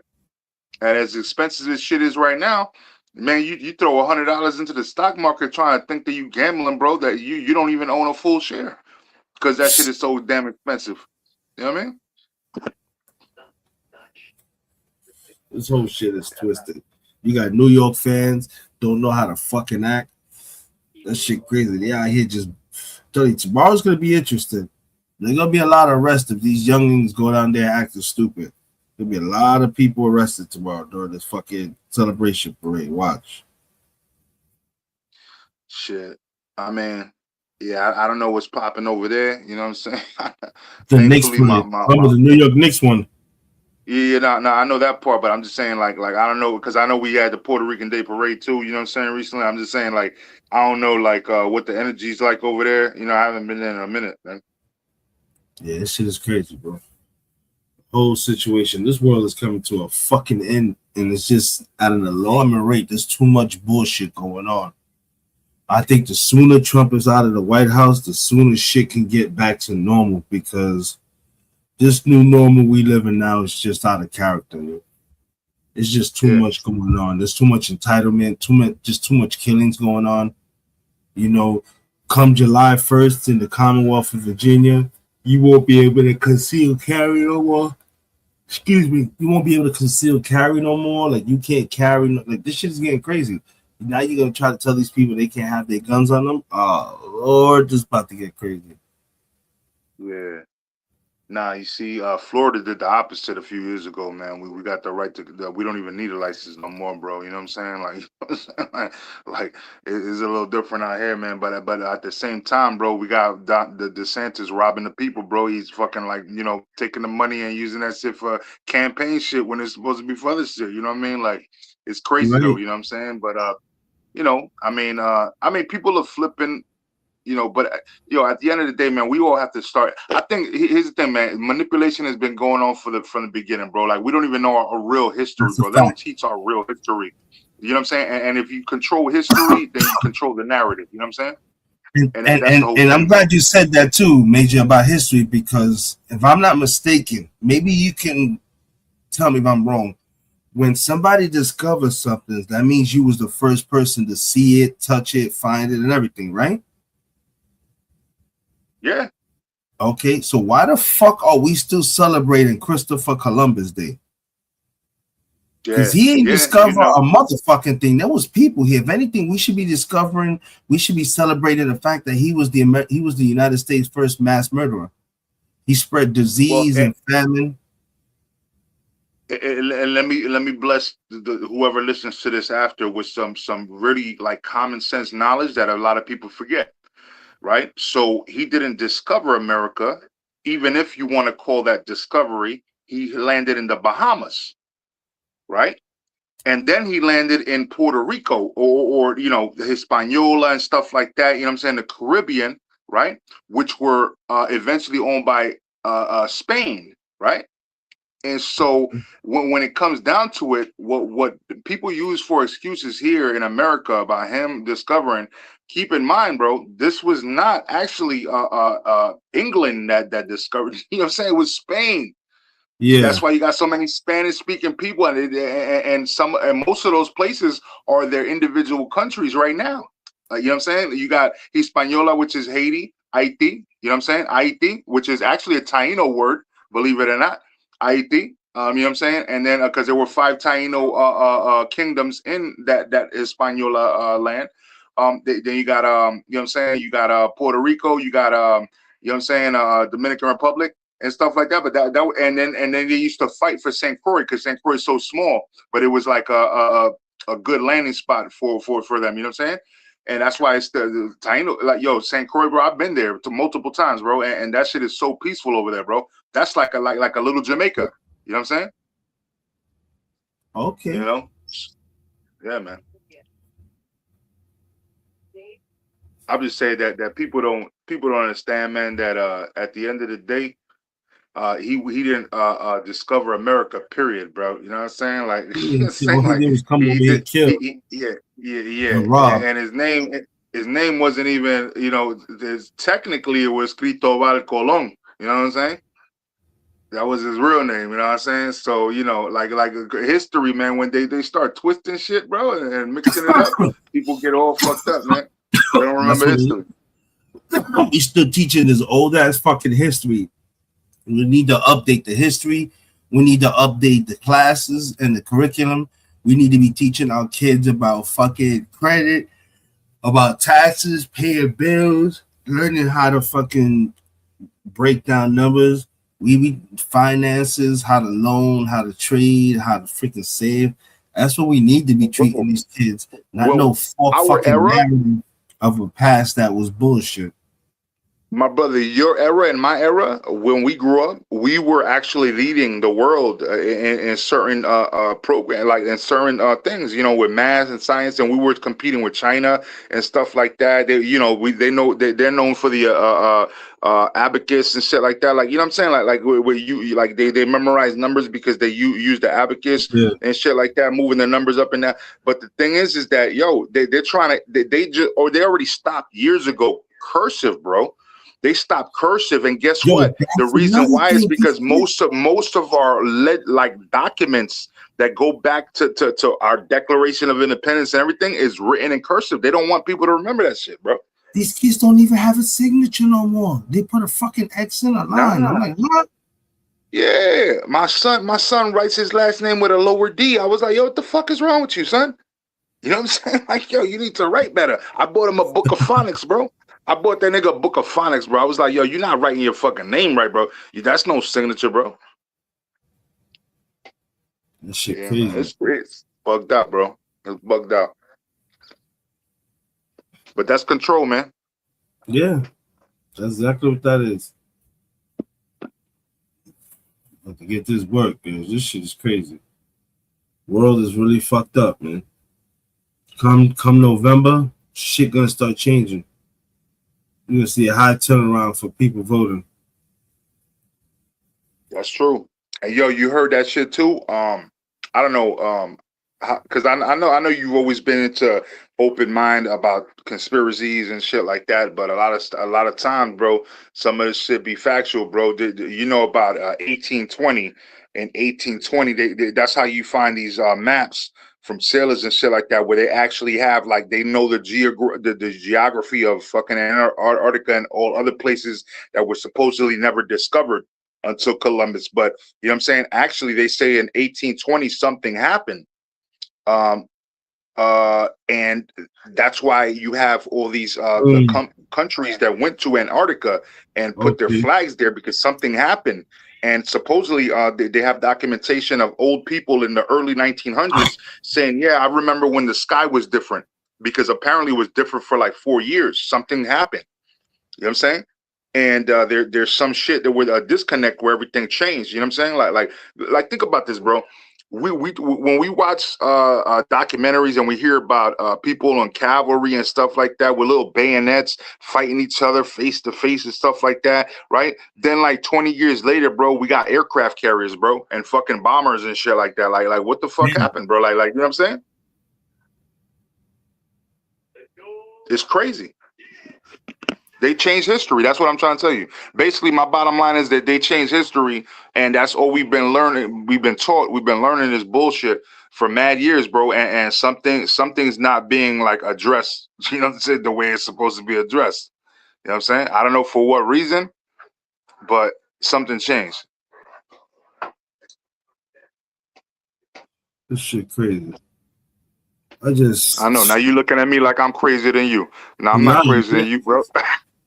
And as expensive as shit is right now, man, you throw $100 into the stock market trying to think that you gambling, bro, that you don't even own a full share because that shit is so damn expensive. You know what I mean? This whole shit is twisted. You got New York fans don't know how to fucking act. That shit crazy. They out here just tell you tomorrow's gonna be interesting. There's gonna be a lot of arrests if these youngins go down there acting stupid. There'll be a lot of people arrested tomorrow during this fucking celebration parade. Watch. Shit. I mean, yeah, I don't know what's popping over there. You know what I'm saying? The Knicks Thankfully, parade. Remember the New York Knicks one. yeah, no, I know that part, but I'm just saying, like I don't know, because I know we had the Puerto Rican Day Parade too. You know what I'm saying? Recently, I'm just saying, like, I don't know, like, what the energy's like over there. You know, I haven't been there in a minute, man. Yeah, this shit is crazy, bro. Whole situation. This world is coming to a fucking end, and it's just at an alarming rate. There's too much bullshit going on. I think the sooner Trump is out of the White House, the sooner shit can get back to normal, because this new normal we live in now is just out of character. Yo. It's just too much going on. There's too much entitlement, too much killings going on. You know, come July 1st in the Commonwealth of Virginia, you won't be able to conceal carry no more. Excuse me, you won't be able to conceal carry no more. Like, you can't carry. Like, this shit is getting crazy. Now you're gonna try to tell these people they can't have their guns on them. Oh Lord, this is about to get crazy. Yeah. Nah, you see, Florida did the opposite a few years ago, man. We got the right to, we don't even need a license no more, bro. You know what I'm saying? Like, you know what I'm saying? Like it's a little different out here, man. But at the same time, bro, we got the DeSantis robbing the people, bro. He's fucking, like, you know, taking the money and using that shit for campaign shit when it's supposed to be for other shit. You know what I mean? Like, it's crazy though. Right. You know what I'm saying? But you know, I mean, people are flipping. You know, but at the end of the day, man, we all have to start. I think here's the thing, man. Manipulation has been going on from the beginning, bro. Like, we don't even know our real history, That's a bro. They don't fact. teach our real history. You know what I'm saying? And if you control history, then you control the narrative. You know what I'm saying? And that's the whole And I'm thing, bro. glad you said that too, Major, about history, because if I'm not mistaken, maybe you can tell me if I'm wrong. When somebody discovers something, that means you was the first person to see it, touch it, find it, and everything, right? Yeah. Okay, so why the fuck are we still celebrating Christopher Columbus Day? Because he ain't Yeah. You discover know, a motherfucking thing. There was people here. If anything, we should be discovering. We should be celebrating the fact that he was the United States' first mass murderer. He spread well, disease and famine. and let me bless whoever listens to this after with some really, like, common sense knowledge that a lot of people forget. Right? So he didn't discover America, even if you want to call that discovery. He landed in the Bahamas, right? And then he landed in Puerto Rico, or you know, Hispaniola and stuff like that. You know what I'm saying? The Caribbean, right? Which were eventually owned by Spain, right? And so when it comes down to it, what people use for excuses here in America about him discovering, keep in mind, bro, this was not actually England that discovered. You know what I'm saying? It was Spain. Yeah, That's why you got so many Spanish speaking people, and most of those places are their individual countries right now. Like, you know what I'm saying? You got Hispaniola, which is Haiti, Haiti. You know what I'm saying? Haiti, which is actually a Taino word, believe it or not. Haiti. You know what I'm saying? And then because there were 5 Taino kingdoms in that Hispaniola land. Then you got you know what I'm saying? You got Puerto Rico. You got you know what I'm saying? Dominican Republic and stuff like that. But that and then they used to fight for St. Croix because St. Croix is so small, but it was like a good landing spot for them. You know what I'm saying? And that's why it's the Taino, like, yo, St. Croix, bro. I've been there multiple times, bro, and that shit is so peaceful over there, bro. That's like a little Jamaica. You know what I'm saying? Okay. You know? Yeah, man. I'm just saying that people don't understand, man, that at the end of the day, he didn't discover America, period, bro. You know what I'm saying? Like, you know what I'm saying? What he Like, did was come over here and kill yeah. and rob. And his name wasn't even, you know, technically it was Cristobal Colon. You know what I'm saying? That was his real name, you know what I'm saying? So, you know, like history, man, when they start twisting shit, bro, and mixing it up, people get all fucked up, man. They don't remember history. We still teaching this old ass fucking history. We need to update the history. We need to update the classes and the curriculum. We need to be teaching our kids about fucking credit, about taxes, paying bills, learning how to fucking break down numbers. We need finances, how to loan, how to trade, how to freaking save. That's what we need to be treating these kids. Not no fucking narrative of a past that was bullshit. My brother, your era and my era, when we grew up, we were actually leading the world in certain program, like in certain things, you know, with math and science, and we were competing with China and stuff like that. They, you know, they're known for the abacus and shit like that. Like, you know what I'm saying? Like where you like they memorize numbers because they use the abacus and shit like that, moving the numbers up and down. But the thing is that, yo, they're trying to they already stopped years ago cursive, bro. They stopped cursive, and guess what? The reason why is because most of our documents that go back to our Declaration of Independence and everything is written in cursive. They don't want people to remember that shit, bro. These kids don't even have a signature no more. They put a fucking X in a line. I'm like, what? Yeah, my son writes his last name with a lower D. I was like, yo, what the fuck is wrong with you, son? You know what I'm saying? Like, yo, you need to write better. I bought him a book of phonics, bro. I bought that nigga a book of phonics, bro. I was like, yo, you're not writing your fucking name right, bro. That's no signature, bro. That shit crazy. It's bugged out, bro. It's bugged out. But that's control, man. Yeah, that's exactly what that is. But to get this work, man, this shit is crazy. World is really fucked up, man. Come November, shit gonna start changing. You're gonna see a high turnaround for people voting. That's true. And yo, you heard that shit too. I don't know, because I know you've always been into open mind about conspiracies and shit like that. But a lot of times, bro, some of this shit be factual, bro. You know about 1820 and 1820. That's how you find these maps from sailors and shit like that, where they actually have, like, they know the geography of fucking Antarctica and all other places that were supposedly never discovered until Columbus. But you know what I'm saying? Actually, they say in 1820 something happened. And that's why you have all these countries that went to Antarctica and put their flags there, because something happened. And supposedly they have documentation of old people in the early 1900s saying, yeah, I remember when the sky was different, because apparently it was different for like 4 years. Something happened. You know what I'm saying? And there's some shit that with a disconnect where everything changed. You know what I'm saying? Like think about this, bro. When we watch documentaries and we hear about people on cavalry and stuff like that with little bayonets fighting each other face to face and stuff like that, right? Then like 20 years later, bro, we got aircraft carriers, bro, and fucking bombers and shit like that. Like what the fuck happened, bro? Like you know what I'm saying? It's crazy. They changed history. That's what I'm trying to tell you. Basically, my bottom line is that they changed history, and that's all we've been learning. We've been taught. We've been learning this bullshit for mad years, bro, and something's not being like addressed. You know what I'm saying? The way it's supposed to be addressed. You know what I'm saying? I don't know for what reason, but something changed. This shit crazy. I know. Now you looking at me like I'm crazier than you. No, I'm not crazier than you, bro.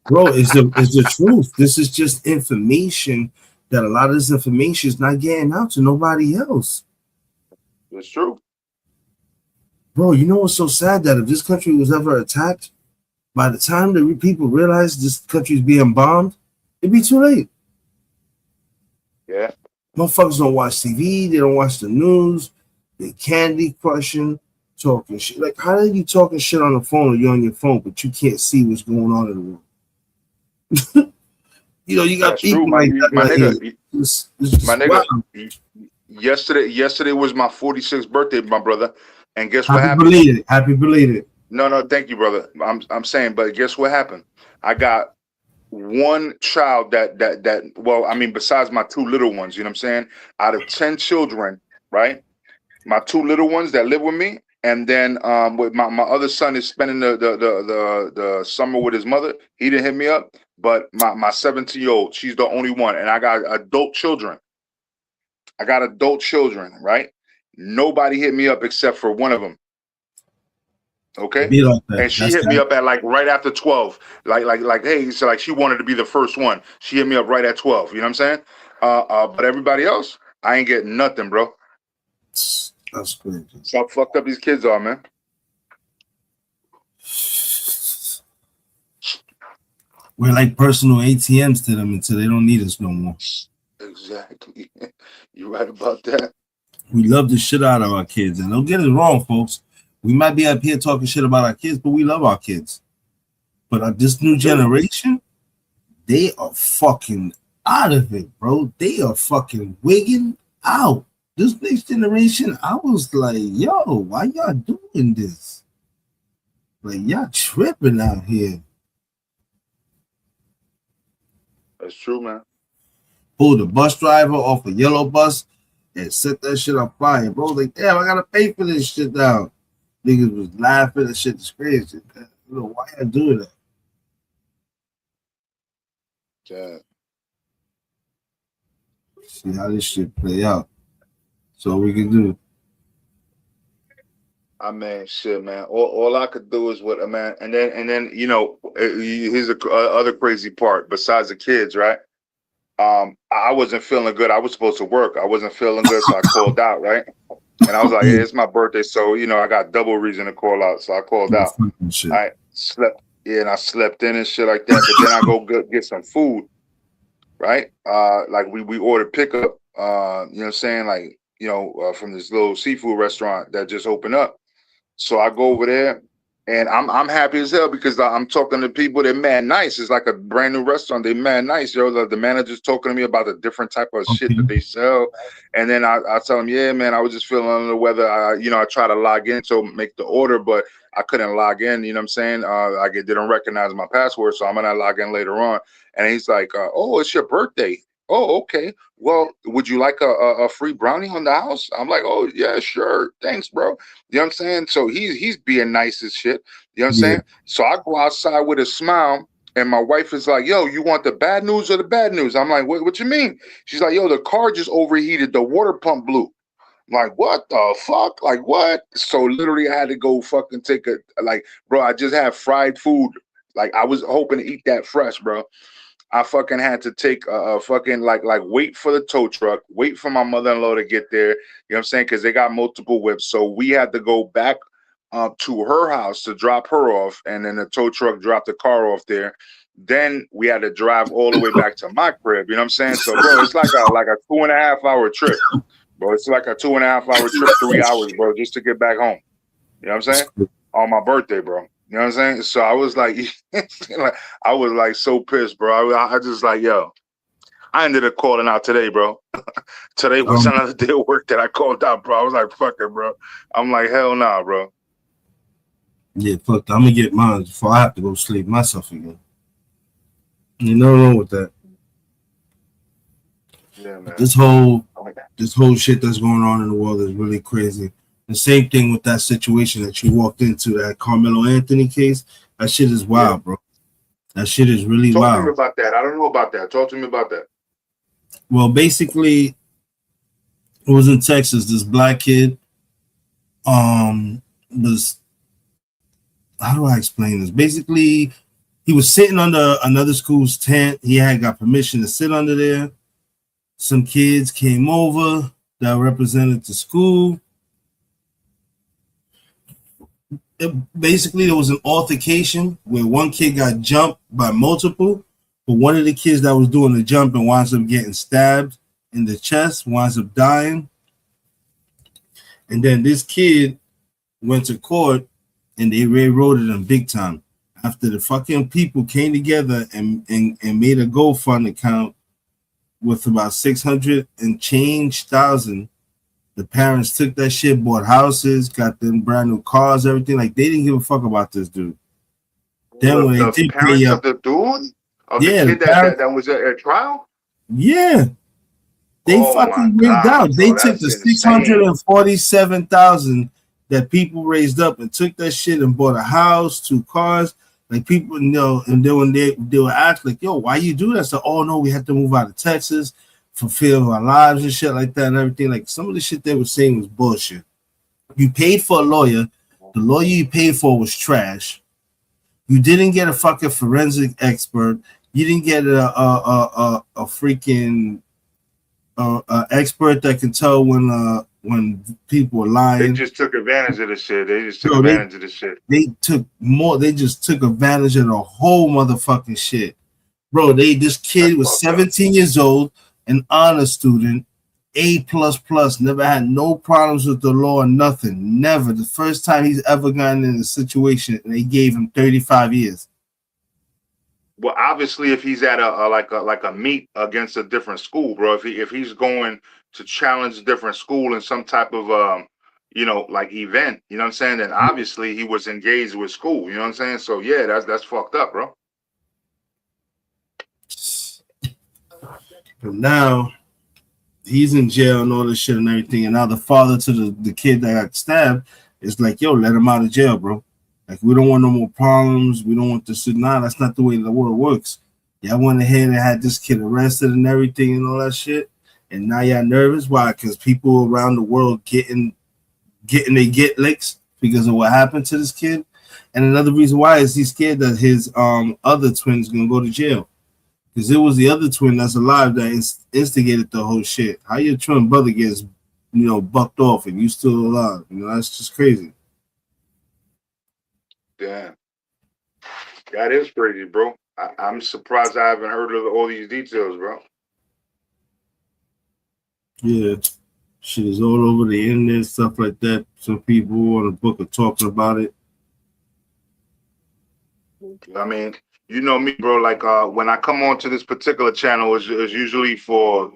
Bro, it's the truth. This is just information that a lot of this information is not getting out to nobody else. It's true. Bro, you know what's so sad? That if this country was ever attacked, by the time the people realize this country's being bombed, it'd be too late. Yeah. Motherfuckers don't watch TV. They don't watch the news. They candy crushing, talking shit. Like, how are you talking shit on the phone or you're on your phone, but you can't see what's going on in the world? You know, you got That's people true, like that. my nigga. My nigga. Yesterday was my 46th birthday, my brother. And guess what happened? Happy belated. No, thank you, brother. I'm saying, but guess what happened? I got one child that well, I mean, besides my two little ones, you know what I'm saying? Out of 10 children, right? My two little ones that live with me, and then with my other son is spending the summer with his mother. He didn't hit me up, but my 17-year-old, she's the only one, and I got adult children. Right? Nobody hit me up except for one of them. Okay. Be like that. And she hit me up at like right after 12. Like, hey, so like she wanted to be the first one. She hit me up right at 12. You know what I'm saying? But everybody else, I ain't getting nothing, bro. That's crazy. So how fucked up these kids are, man. We're like personal ATMs to them until they don't need us no more. Exactly. You're right about that. We love the shit out of our kids. And don't get us wrong, folks. We might be up here talking shit about our kids, but we love our kids. But this new generation, they are fucking out of it, bro. They are fucking wigging out. This next generation, I was like, yo, why y'all doing this? Like, y'all tripping out here. That's true, man. Pulled the bus driver off a yellow bus and set that shit on fire, bro. Like, damn, I gotta pay for this shit now. Niggas was laughing. That shit is crazy. You know, why y'all doing that? Yeah. See how this shit play out. So we can do. I mean, shit, man. All I could do is what, man. And then you know, here's the other crazy part. Besides the kids, right? I wasn't feeling good. I was supposed to work. I wasn't feeling good, so I called out, right? And I was like, hey, it's my birthday, so you know, I got double reason to call out. So I called out. I slept, and I slept in and shit like that. But then I go get some food, right? Like we ordered pickup. You know what I'm saying? Like, you know, from this little seafood restaurant that just opened up. So I go over there, and I'm happy as hell because I'm talking to people. They're mad nice. It's like a brand new restaurant. They're mad nice, yo. The manager's talking to me about the different type of shit that they sell, and then I tell them, yeah, man, I was just feeling under the weather. I try to log in to make the order, but I couldn't log in. You know what I'm saying? I didn't recognize my password, so I'm gonna log in later on. And he's like, oh, it's your birthday. Oh, okay. Well, would you like a free brownie on the house? I'm like, oh yeah, sure. Thanks, bro. You know what I'm saying? So he's being nice as shit. You know what I'm saying? So I go outside with a smile, and my wife is like, yo, you want the bad news or the bad news? I'm like, what you mean? She's like, yo, the car just overheated. The water pump blew. I'm like, what the fuck? Like, what? So literally I had to go fucking take bro, I just had fried food. Like, I was hoping to eat that fresh, bro. I fucking had to take a fucking like wait for the tow truck, wait for my mother-in-law to get there. You know what I'm saying? Because they got multiple whips. So we had to go back to her house to drop her off, and then the tow truck dropped the car off there. Then we had to drive all the way back to my crib. You know what I'm saying? So, bro, it's like a 2.5 hour trip, bro. It's like a 2.5 hour trip, 3 hours, bro, just to get back home. You know what I'm saying? On my birthday, bro. You know what I'm saying? So I was like, I was like so pissed, bro. I just like, yo, I ended up calling out today, bro. Today was another day of work that I called out, bro. I was like, fuck it, bro. I'm like, hell nah, bro. Yeah, fuck that. I'm gonna get mine before I have to go sleep myself again. You know wrong with that. Yeah, man. This whole shit that's going on in the world is really crazy. The same thing with that situation that you walked into, that Carmelo Anthony case. That shit is wild, bro. That shit is really Talk to me wild. about that. I don't know about that. Talk to me about that. Well, basically, it was in Texas. This black kid was, how do I explain this? Basically, he was sitting under another school's tent. He had got permission to sit under there. Some kids came over that represented the school. Basically, there was an altercation where one kid got jumped by multiple, but one of the kids that was doing the jumping winds up getting stabbed in the chest, winds up dying. And then this kid went to court and they railroaded him big time. After the fucking people came together and made a GoFund account with about 600 and change thousand, the parents took that shit, bought houses, got them brand new cars, everything. Like, they didn't give a fuck about this dude. Then when they did parents pay of up, the dude, of yeah, the kid that was at trial. yeah, they fucking rigged out. They took the 647,000 that people raised up and took that shit and bought a house, 2 cars. Like, people know, and then when they were asked, like, yo, why you do that? So, oh no, we had to move out of Texas for fear of our lives and shit like that and everything. Like, some of the shit they were saying was bullshit. You paid for a lawyer. The lawyer you paid for was trash. You didn't get a fucking forensic expert. You didn't get a freaking expert that can tell when people are lying. They just took advantage of the shit. They just took advantage of the shit. They just took advantage of the whole motherfucking shit. Bro, this kid was 17 years old, an honor student, A++, never had no problems with the law or nothing. Never. The first time he's ever gotten in a situation, and they gave him 35 years. Well, obviously, if he's at a meet against a different school, bro, if he's going to challenge a different school in some type of like event, you know what I'm saying? Then obviously he was engaged with school, you know what I'm saying? So yeah, that's fucked up, bro. But now he's in jail and all this shit and everything, and now the father to the kid that got stabbed is like, yo, let him out of jail, bro. Like, we don't want no more problems. We don't want this shit. Nah, that's not the way the world works. Y'all went ahead and had this kid arrested and everything and all that shit. And now y'all nervous. Why? Because people around the world getting they get licks because of what happened to this kid. And another reason why is he's scared that his other twin's gonna go to jail. Because it was the other twin that's alive that instigated the whole shit. How your twin brother gets, bucked off and you still alive? That's just crazy. Damn. That is crazy, bro. I'm surprised I haven't heard of all these details, bro. Yeah. Shit is all over the internet, stuff like that. Some people on the book are talking about it. I mean, you know me, bro. Like, when I come on to this particular channel, it's usually for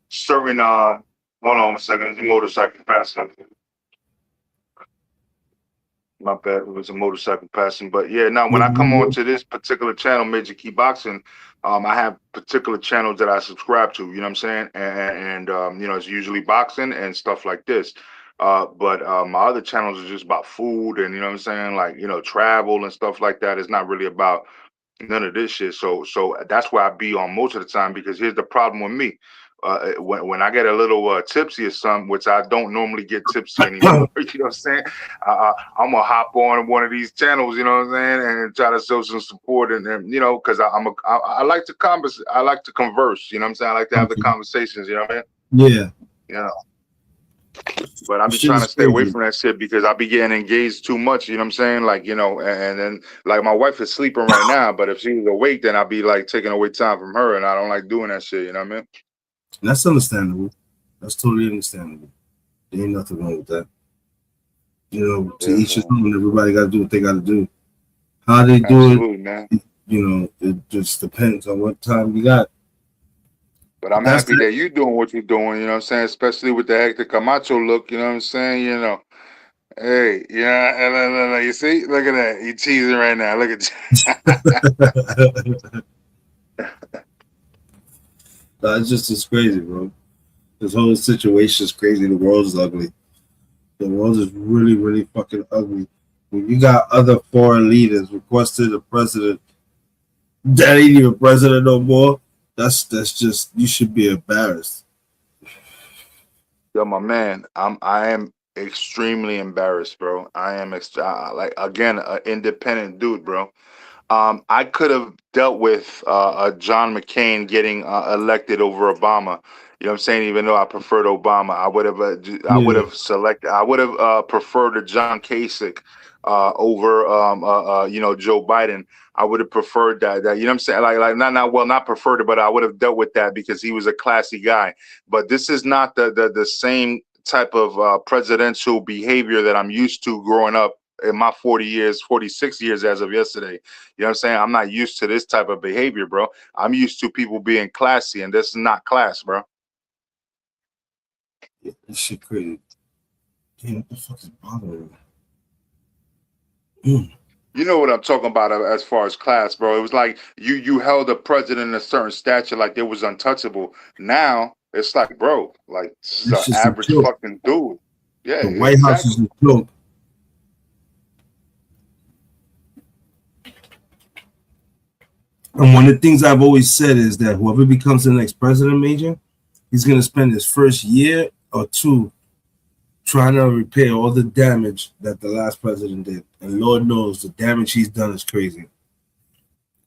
certain, hold on a second, the motorcycle passing. My bad, it was a motorcycle passing. But yeah, now when I come on to this particular channel, Major Key Boxing, I have particular channels that I subscribe to, you know what I'm saying? And it's usually boxing and stuff like this. But my other channels are just about food and, you know what I'm saying? Like, travel and stuff like that. It's not really about none of this shit. So that's why I be on most of the time, because here's the problem with me. When I get a little tipsy or something, which I don't normally get tipsy anymore, you know what I'm saying? I'm gonna hop on one of these channels, you know what I'm saying, and try to show some support and because I like to converse, I like to converse, you know what I'm saying? I like to have the conversations, you know what I mean? Yeah. Yeah. But I be trying to stay away from that shit because I be getting engaged too much, you know what I'm saying? Like, and then like my wife is sleeping right now, but if she was awake, then I'd be like taking away time from her, and I don't like doing that shit, you know what I mean? That's understandable. That's totally understandable. There ain't nothing wrong with that. To each his own. Everybody got to do what they got to do. How they do it, man. It just depends on what time you got. But I'm happy that you're doing what you're doing, you know what I'm saying? Especially with the Hector Camacho look, you know what I'm saying? Hey, yeah, you see? Look at that. He teasing right now. Look at It's crazy, bro. This whole situation is crazy. The world is ugly. The world is really, really fucking ugly. When you got other foreign leaders requesting the president that ain't even president no more, that's just, you should be embarrassed. Yo, my man, I am extremely embarrassed, bro. I am like again an independent dude, bro. I could have dealt with John McCain getting elected over Obama. You know what I'm saying? Even though I preferred Obama, I would have preferred a John Kasich over Joe Biden. I would have preferred that you know what I'm saying? Like not preferred it, but I would have dealt with that because he was a classy guy. But this is not the same type of presidential behavior that I'm used to growing up in my 46 years as of yesterday. You know what I'm saying? I'm not used to this type of behavior, bro. I'm used to people being classy, and this is not class, bro. Yeah, this shit crazy. Damn, what the fuck is bothering me? You know what I'm talking about as far as class, bro. It was like you held a president in a certain stature like they was untouchable. Now it's like, bro, like this is an It's just a average joke. fucking dude. Yeah, The White House is exactly. a joke. And one of the things I've always said is that whoever becomes the next president, Major, he's going to spend his first year or two trying to repair all the damage that the last president did. And Lord knows the damage he's done is crazy.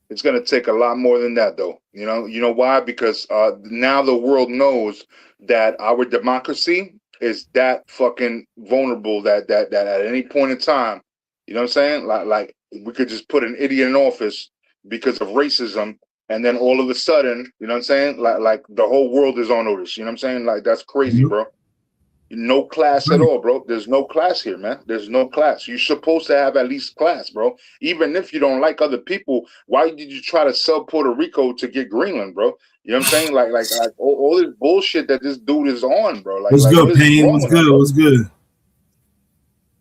It's going to take a lot more than that, though. You know why? Because now the world knows that our democracy is that fucking vulnerable that at any point in time, you know what I'm saying? Like we could just put an idiot in office because of racism, and then all of a sudden, you know what I'm saying? Like the whole world is on notice. You know what I'm saying? Like that's crazy, bro. No class at all, bro. There's no class here, man. There's no class. You're supposed to have at least class, bro. Even if you don't like other people, why did you try to sell Puerto Rico to get Greenland, bro? You know what I'm saying? Like all this bullshit that this dude is on, bro. What's Like good, what is Payne? wrong What's with him, good? bro? What's good?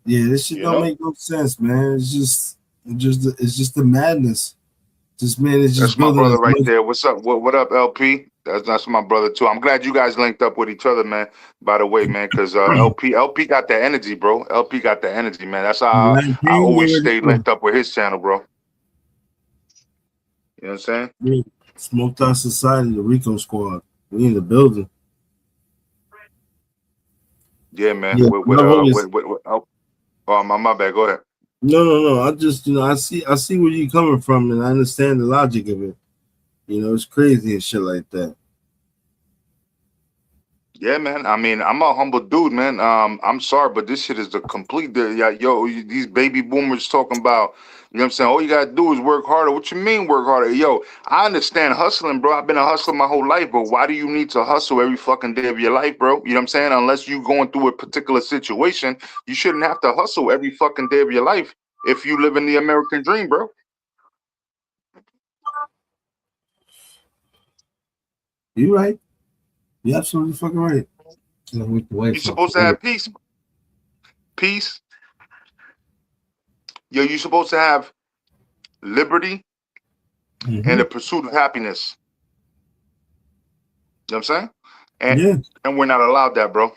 Yeah, this shit You don't know? make no sense, man. It's just the madness. This man is just That's my building brother as right much. there. What's up? What up, LP? That's my brother too. I'm glad you guys linked up with each other, man. By the way, man, because LP got the energy, bro. LP got the energy, man. That's how Like I Payne, you always already stay know. linked up with his channel, bro. You know what I'm saying? Yeah. Smoked Out Society, the Rico Squad. We in the building. Yeah, man. Yeah, I've always My bad. Go ahead. no. I just I see where you're coming from, and I understand the logic of it. It's crazy and shit like that. Yeah, man. I mean, I'm a humble dude, man. I'm sorry, but this shit is the complete. These baby boomers talking about. You know what I'm saying? All you gotta do is work harder. What you mean work harder? Yo, I understand hustling, bro. I've been a hustler my whole life, but why do you need to hustle every fucking day of your life, bro? You know what I'm saying? Unless you going through a particular situation, you shouldn't have to hustle every fucking day of your life if you live in the American dream, bro. You're right. You're absolutely fucking right. You're supposed to have peace. Peace. Yo, you're supposed to have liberty and the pursuit of happiness. You know what I'm saying? Yeah. And we're not allowed that, bro.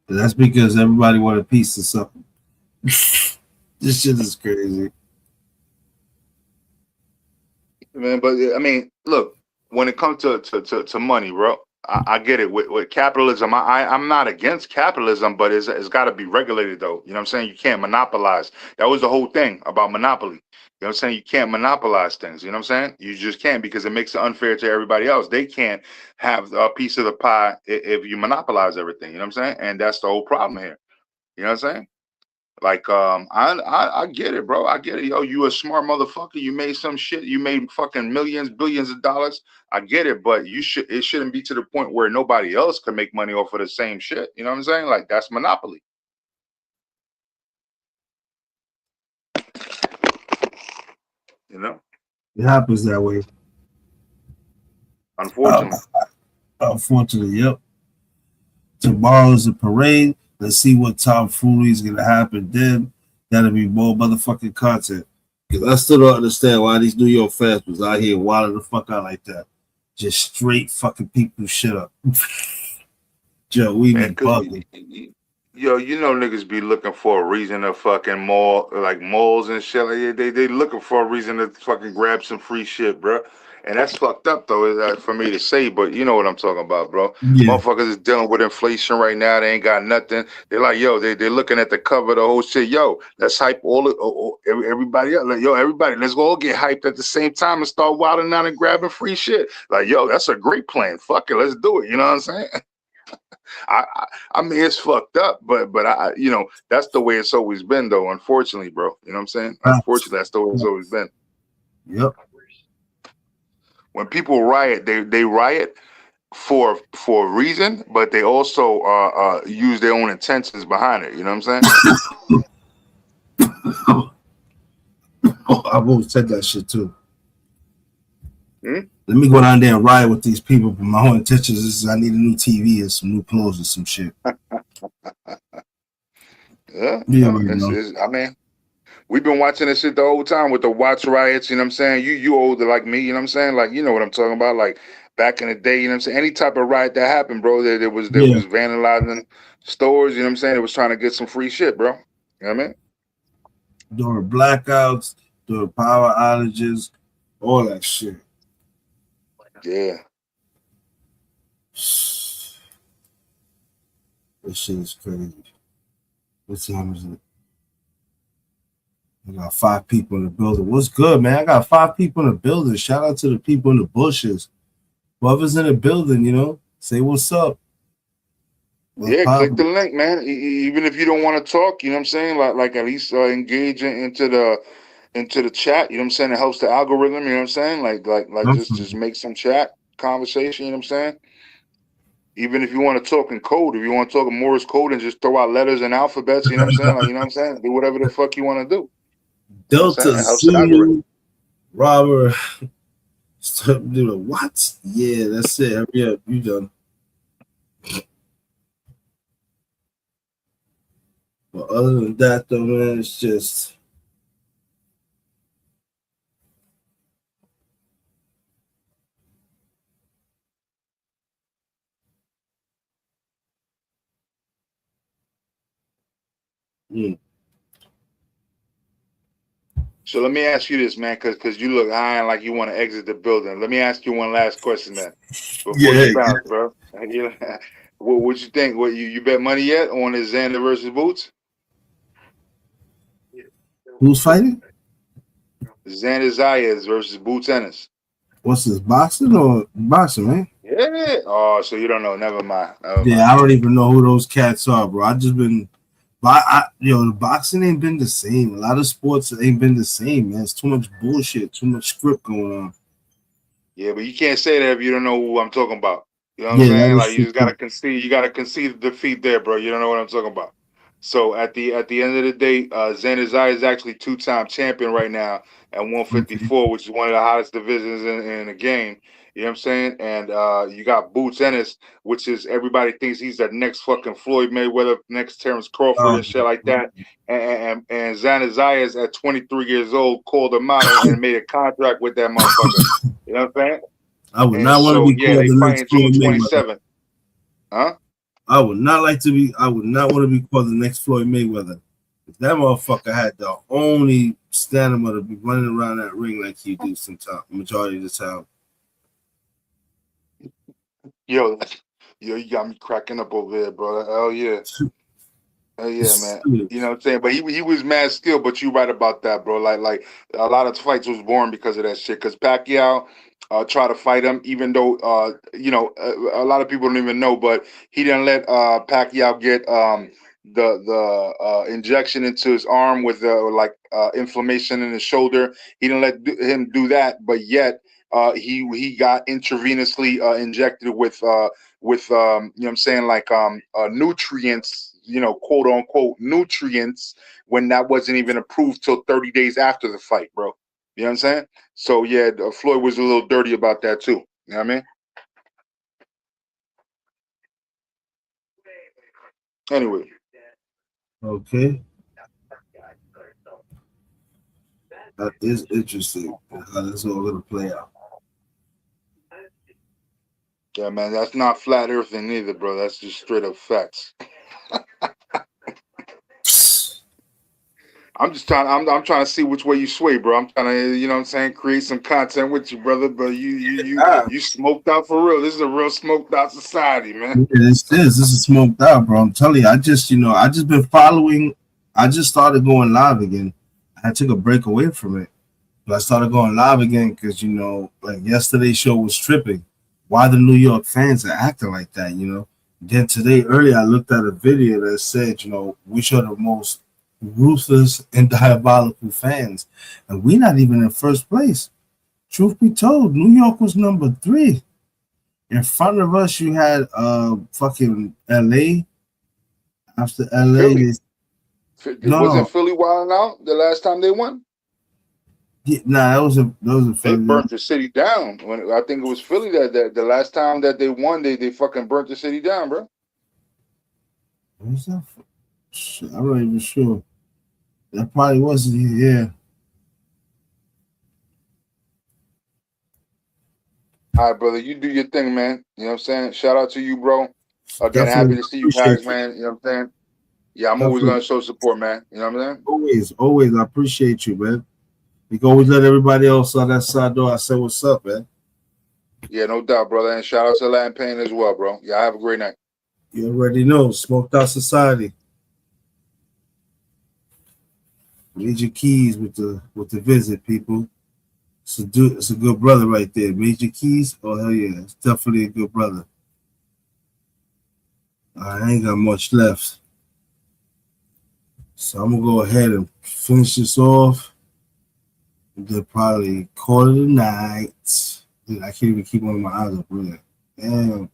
That's because everybody want a piece of something. This shit is crazy. Man, but I mean, look, when it comes to money, bro, I get it. With capitalism, I'm not against capitalism, but it's got to be regulated, though. You know what I'm saying? You can't monopolize. That was the whole thing about monopoly. You know what I'm saying? You can't monopolize things. You know what I'm saying? You just can't because it makes it unfair to everybody else. They can't have a piece of the pie if you monopolize everything. You know what I'm saying? And that's the whole problem here. You know what I'm saying? Like, I get it, bro. I get it. Yo, you a smart motherfucker. You made some shit. You made fucking millions, billions of dollars. I get it, but it shouldn't be to the point where nobody else can make money off of the same shit. You know what I'm saying? Like, that's monopoly. You know? It happens that way. Unfortunately. Unfortunately, yep. Tomorrow's a parade. Let's see what tomfoolery is gonna happen then. That'll be more motherfucking content. Because I still don't understand why these New York fans was out here wilding the fuck out like that. Just straight fucking people shit up. Joe, we Man, be cause bugging. yo, you know niggas be looking for a reason to fucking mall like malls and shit. Like they looking for a reason to fucking grab some free shit, bro. And that's fucked up though, for me to say, but you know what I'm talking about, bro. Yeah. Motherfuckers is dealing with inflation right now. They ain't got nothing. They're like, yo, they're looking at the cover of the whole shit. Yo, let's hype everybody up. Like, yo, everybody, let's go all get hyped at the same time and start wilding out and grabbing free shit. Like, yo, that's a great plan. Fuck it, let's do it. You know what I'm saying? I mean, it's fucked up, but I, you know, that's the way it's always been, though. Unfortunately, bro. You know what I'm saying? Unfortunately, that's the way it's always been. Yep. When people riot, they riot for a reason, but they also use their own intentions behind it. You know what I'm saying? I've always said that shit too. Hmm? Let me go down there and ride with these people, but my whole intention is I need a new TV and some new clothes and some shit. Yeah, Yeah, I mean, we've been watching this shit the whole time with the watch riots, you know what I'm saying? You older like me, you know what I'm saying? Like, you know what I'm talking about? Like back in the day, you know what I'm saying? Any type of riot that happened, bro, there was vandalizing stores, you know what I'm saying? It was trying to get some free shit, bro. You know what I mean? During blackouts, during power outages, all that shit. Yeah. This shit is crazy. What time is it? I got 5 people in the building. What's good, man? I got 5 people in the building. Shout out to the people in the bushes. Whoever's in the building, you know, say what's up. Yeah, click the link, man. Even if you don't want to talk, you know what I'm saying? Like at least engage into the chat, you know what I'm saying? It helps the algorithm, you know what I'm saying? Like just make some chat conversation, you know what I'm saying? Even if you want to talk in code, if you want to talk in Morse code and just throw out letters and alphabets, you know what I'm saying? Like, you know what I'm saying? Do whatever the fuck you want to do. You know what I'm Delta saying? It helps the algorithm. Zulu Robert. What? Yeah, that's it. Hurry up. You done. But other than that, though, man, it's just. So let me ask you this, man, because you look high like you want to exit the building. Let me ask you one last question then before you bounce, bro. What you think? What you bet money yet on this Xander versus Boots? Who's fighting? Xander Zayas versus Boots Ennis. What's this, boxing or boxing, man? Yeah. Oh, so you don't know. Never mind. I don't even know who those cats are, bro. I just been. The boxing ain't been the same. A lot of sports ain't been the same, man. It's too much bullshit, too much script going on. Yeah, but you can't say that if you don't know who I'm talking about. You know what I'm Yeah, saying? that Like is you just gotta true. concede. You gotta concede the defeat there, bro. You don't know what I'm talking about. So at the end of the day, Xander Zaya is actually 2-time champion right now at 154, which is one of the hottest divisions in the game. You know what I'm saying? And you got Boots Ennis, which is everybody thinks he's the next fucking Floyd Mayweather, next Terrence Crawford and shit like that. And Xander Zaya is at 23 years old, called him out and made a contract with that motherfucker. You know what I'm saying? I would And not want to so be yeah, called they the fighting next Floyd June Mayweather. 27th. Huh? I would not like to be. I would not want to be called the next Floyd Mayweather. If that motherfucker had the only stamina to be running around that ring like he do sometimes, majority of the time. Yo, you got me cracking up over there, bro. Hell yeah. Hell yeah, man. You know what I'm saying? But he was mad skilled, but you right about that, bro. Like a lot of fights was born because of that shit. Because Pacquiao tried to fight him, even though a lot of people don't even know, but he didn't let Pacquiao get the injection into his arm with inflammation in his shoulder. He didn't let him do that, but yet he got intravenously injected with you know what I'm saying, nutrients, quote unquote nutrients, when that wasn't even approved till 30 days after the fight, bro. You know what I'm saying? So yeah, Floyd was a little dirty about that too. You know what I mean? Anyway. Okay. That is interesting how this all gonna play out. Yeah, man, that's not flat earthing either, bro. That's just straight up facts. I'm just trying. I'm trying to see which way you sway, bro. I'm trying to, you know what I'm saying, create some content with you, brother. But you smoked out for real. This is a real smoked out society, man. Yeah, this is smoked out, bro. I'm telling you, I just been following. I just started going live again. I took a break away from it, but I started going live again because like yesterday's show was tripping. Why the New York fans are acting like that, Then today earlier I looked at a video that said, which are the most ruthless and diabolical fans, and we're not even in first place. Truth be told, New York was number 3. In front of us, you had fucking LA. After LA, wasn't Philly wilding out the last time they won? Yeah, nah, that was a They Philly. burnt the city down. When I think it was Philly that the last time that they won, they fucking burnt the city down, bro. What's that? Shit, I'm not even sure. That probably wasn't here. All right, brother, you do your thing, man. You know what I'm saying? Shout out to you, bro. Again, Definitely happy to see you guys, appreciate man. You know what I'm saying? Yeah, I'm Definitely. always gonna show support, man. You know what I'm saying? Always. I appreciate you, man. You can always let everybody else on that side door. I say what's up, man. Yeah, no doubt, brother. And shout out to Latin Pain as well, bro. Yeah, have a great night. You already know, smoked out society. Major Keys with the visit, people. It's a good brother right there. Major Keys, oh hell yeah, it's definitely a good brother. I ain't got much left, so I'm gonna go ahead and finish this off. They'll probably call it a night. I can't even keep one of my eyes up really. Damn.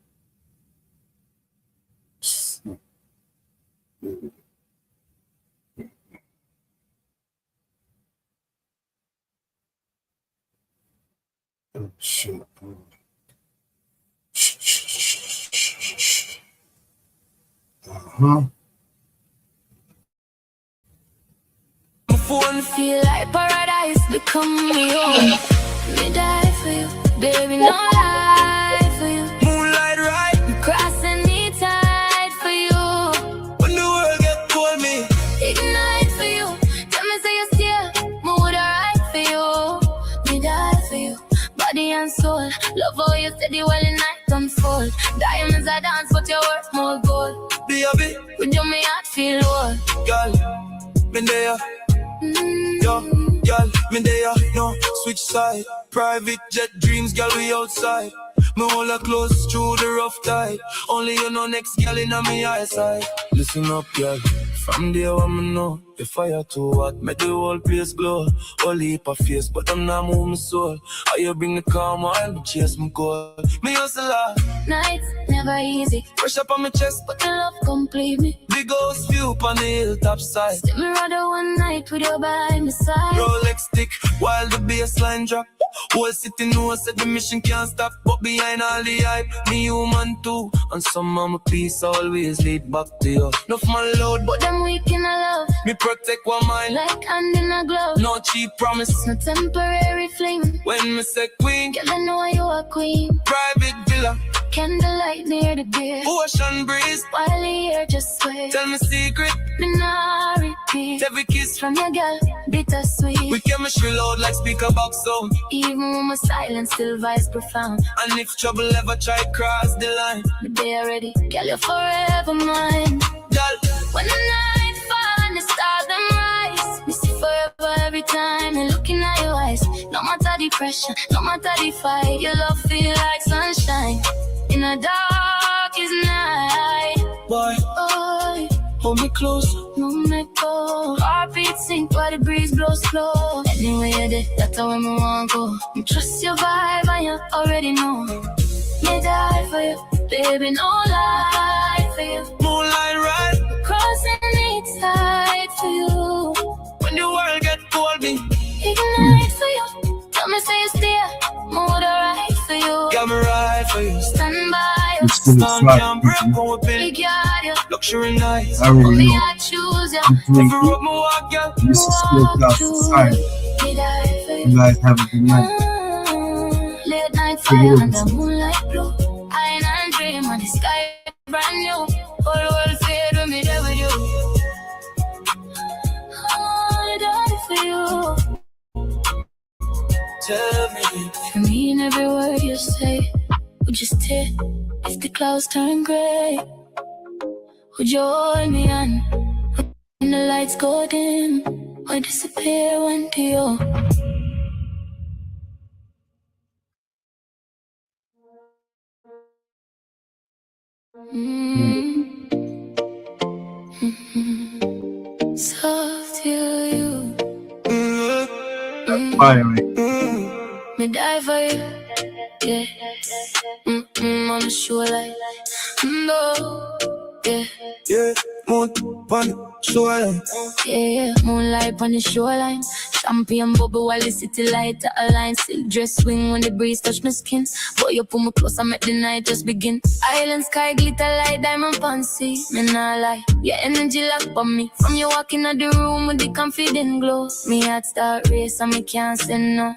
Oh, shit. Phone feel like paradise, become me home. Me die for you, baby, no lie for you. Moonlight right, me cross any tide for you. When the world get cold, me ignite for you. Tell me say you still, mood alright for you. Me die for you, body and soul. Love how you steady while the night unfold. Diamonds I dance, but you're worth more gold. Baby, with you me heart feel old. Girl, been there. Yo, girl, me there, no, switch side. Private jet dreams, girl, we outside. Me hold her close through the rough tide. Only you know next girl in me eyesight. Listen up, girl, from there when me know the fire too hot, make the whole place glow. All heap of face, but I'm not moving my soul. How you bring the calm while me chase my goal. Me hustle hard. Nights never easy. Fresh up on my chest, but the love complete me. Big house view on the hilltop side. Still me rather one night with you by my side. Rolex stick while the bassline drop. Whole city knows that the mission can't stop. But behind all the hype, me human too. And some of my peace always lead back to you. Enough my load, but them weak in a love. Me protect one mind like hand in a glove. No cheap promise, no temporary fling. When me say queen, girl I know you a queen. Private villa, candlelight near the beer. Ocean breeze, while the air just sweat. Tell me secret, me nah repeat. Every kiss from your girl, bittersweet. We chemistry loud like speaker box sound. Even when my silence still vibes profound. And if trouble ever try cross the line, me there ready, girl you're forever mine. Girl, when the night fall and the stars them rise, me see forever every time and looking at your eyes. No matter the pressure, no matter the fight, your love feel like sunshine in a darkest night. Boy, hold me close, no let go. Heartbeat sink while the breeze blows slow. Anyway you did, that's how I want go. You trust your vibe and you already know. Me die for you, baby, no lie for you. Moonlight right, crossing each side for you. When the world get cold, me ignite for you. Tell me say you still, mood alright for you. Got me right for you. Stand by you. Storm can't break when we build. Look luxury nights. I already Me, know. I choose ya. I'm doing Every road me walk, girl. This is Split Class Society. Me die for You guys have a good night. Late night Take it fire easy. and the moonlight blue. I and dream of the sky brand new. Whole world fade with me there with you. I die for you. Tell me. For me in every word you say, would you stay if the clouds turn gray? Would you hold me on when the lights go dim? Or disappear when do you? Soft you. Bye, Me die for you. Yeah. On the shoreline. No. Yeah. Yeah, moon on the shoreline. Yeah, moonlight on the shoreline. Champagne bubble while the city light align. Silk dress swing when the breeze touch my skin. Boy, you pull me close and make the night just begin. Island sky glitter like diamond fancy. Me nah lie, your energy lock on me. From you walking out the room with the confident glow. Me heart start race and me can't say no.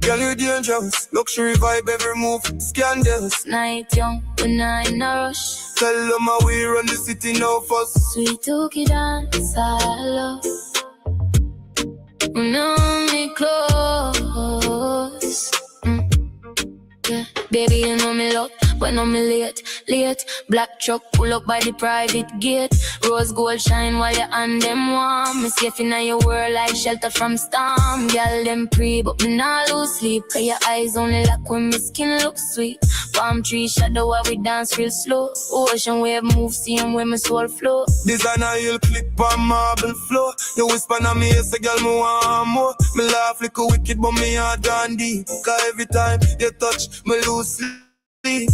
Girl, you're dangerous. Luxury vibe, every move, scandalous. Night young, we not in a rush. Tell them how we run the city now first. Sweet cookie dance, I love. No me close. Yeah. Baby, you know me love when I'm late. Black truck pull up by the private gate. Rose gold shine while you on them warm. Me safe in your world like shelter from storm. Girl, them pre, but me nah lose sleep. Cause your eyes only lock when my skin looks sweet. Palm tree shadow while we dance real slow. Ocean wave move, seeing where my soul flow. Designer heel clip on marble floor. You whisper on me, yes, girl, me want more. Me laugh like a wicked, but me heart gone deep. Cause every time you touch, me lose sleep.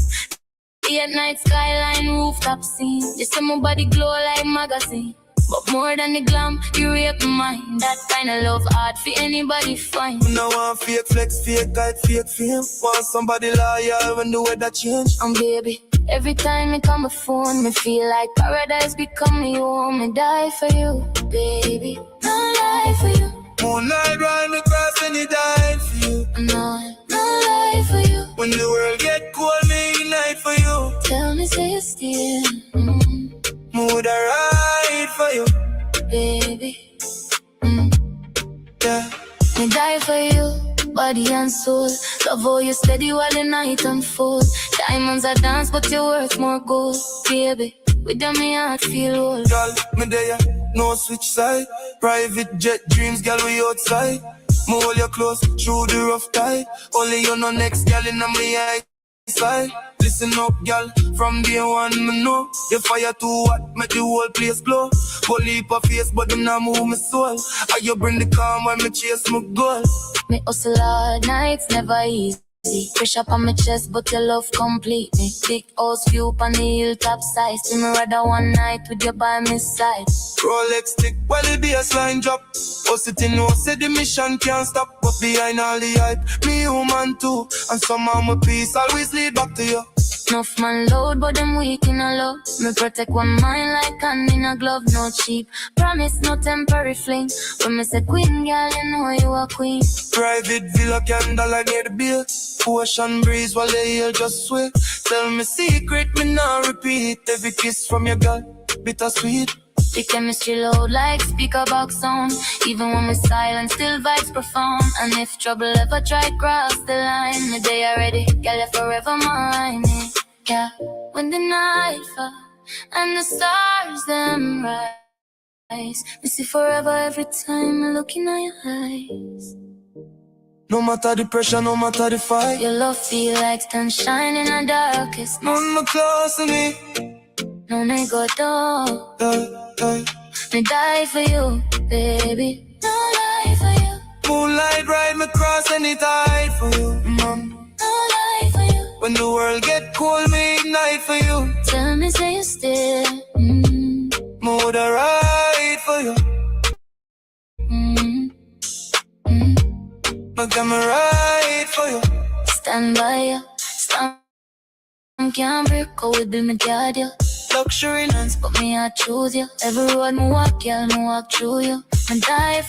Late night skyline, rooftop scene. You see my body glow like magazine. But more than the glam, you rape my mind. That kind of love hard for anybody find. No one fake flex, fake guide, fake fame. Want somebody loyal when the weather change. And baby, every time you call my phone, me feel like paradise become me home. Me die for you, baby. No lie for you. Moonlight ride across and he died for you. No lie for you. When the world get cold, me ignite for you. Tell me, say you still. Mood a ride for you, baby. Yeah. Me die for you, body and soul. Love how you steady while the night unfolds. Diamonds are dance, but you're worth more gold, baby. With them, me heart feel old. Girl, me there, no switch side. Private jet dreams, girl, we outside. Me hold you close through the rough tide. Only you no next, girl, in my eyesight. Listen up, girl, from day one, me know. You fire too hot, make the whole place glow. Go leap a face, but them not move my soul. How you bring the calm when me chase my goal. Me hustle all nights, never easy. Pressure on my chest, but your love complete me. Big house view on the hilltop side. See me rather one night with you by my side. Rolex stick while the baseline drop. Us it in no say the mission can't stop. But behind all the hype, me human too. And somehow my peace always lead back to you. Enough man load, but them weak in a love. Me protect one mind like hand in a glove, no cheap. Promise no temporary fling. When me say queen, girl, you know you a queen. Private villa candle like near the beer. Ocean breeze while the hill just sway. Tell me secret, me now repeat. Every kiss from your girl, bittersweet. The chemistry loud like speaker box sound. Even when we silent, still vibes profound. And if trouble ever try cross the line, me day already, girl, you're forever mine. Yeah, when the night fall and the stars them rise, me see forever every time I look in your eyes. No matter the pressure, no matter the fight. Your love feel like sunshine in the darkest. None more close to me. No me go down. Me die for you, baby. No lie for you. Moonlight ride me cross any tide for you, mom. No lie for you. When the world get cold, me ignite for you. Tell me, say you still. Mood a ride for you. But I'm a ride for you. Stand by you. Stand. Can't break out with me, guard you. luxury none, but me I choose you. Every road me walk, girl, me walk through you. Me die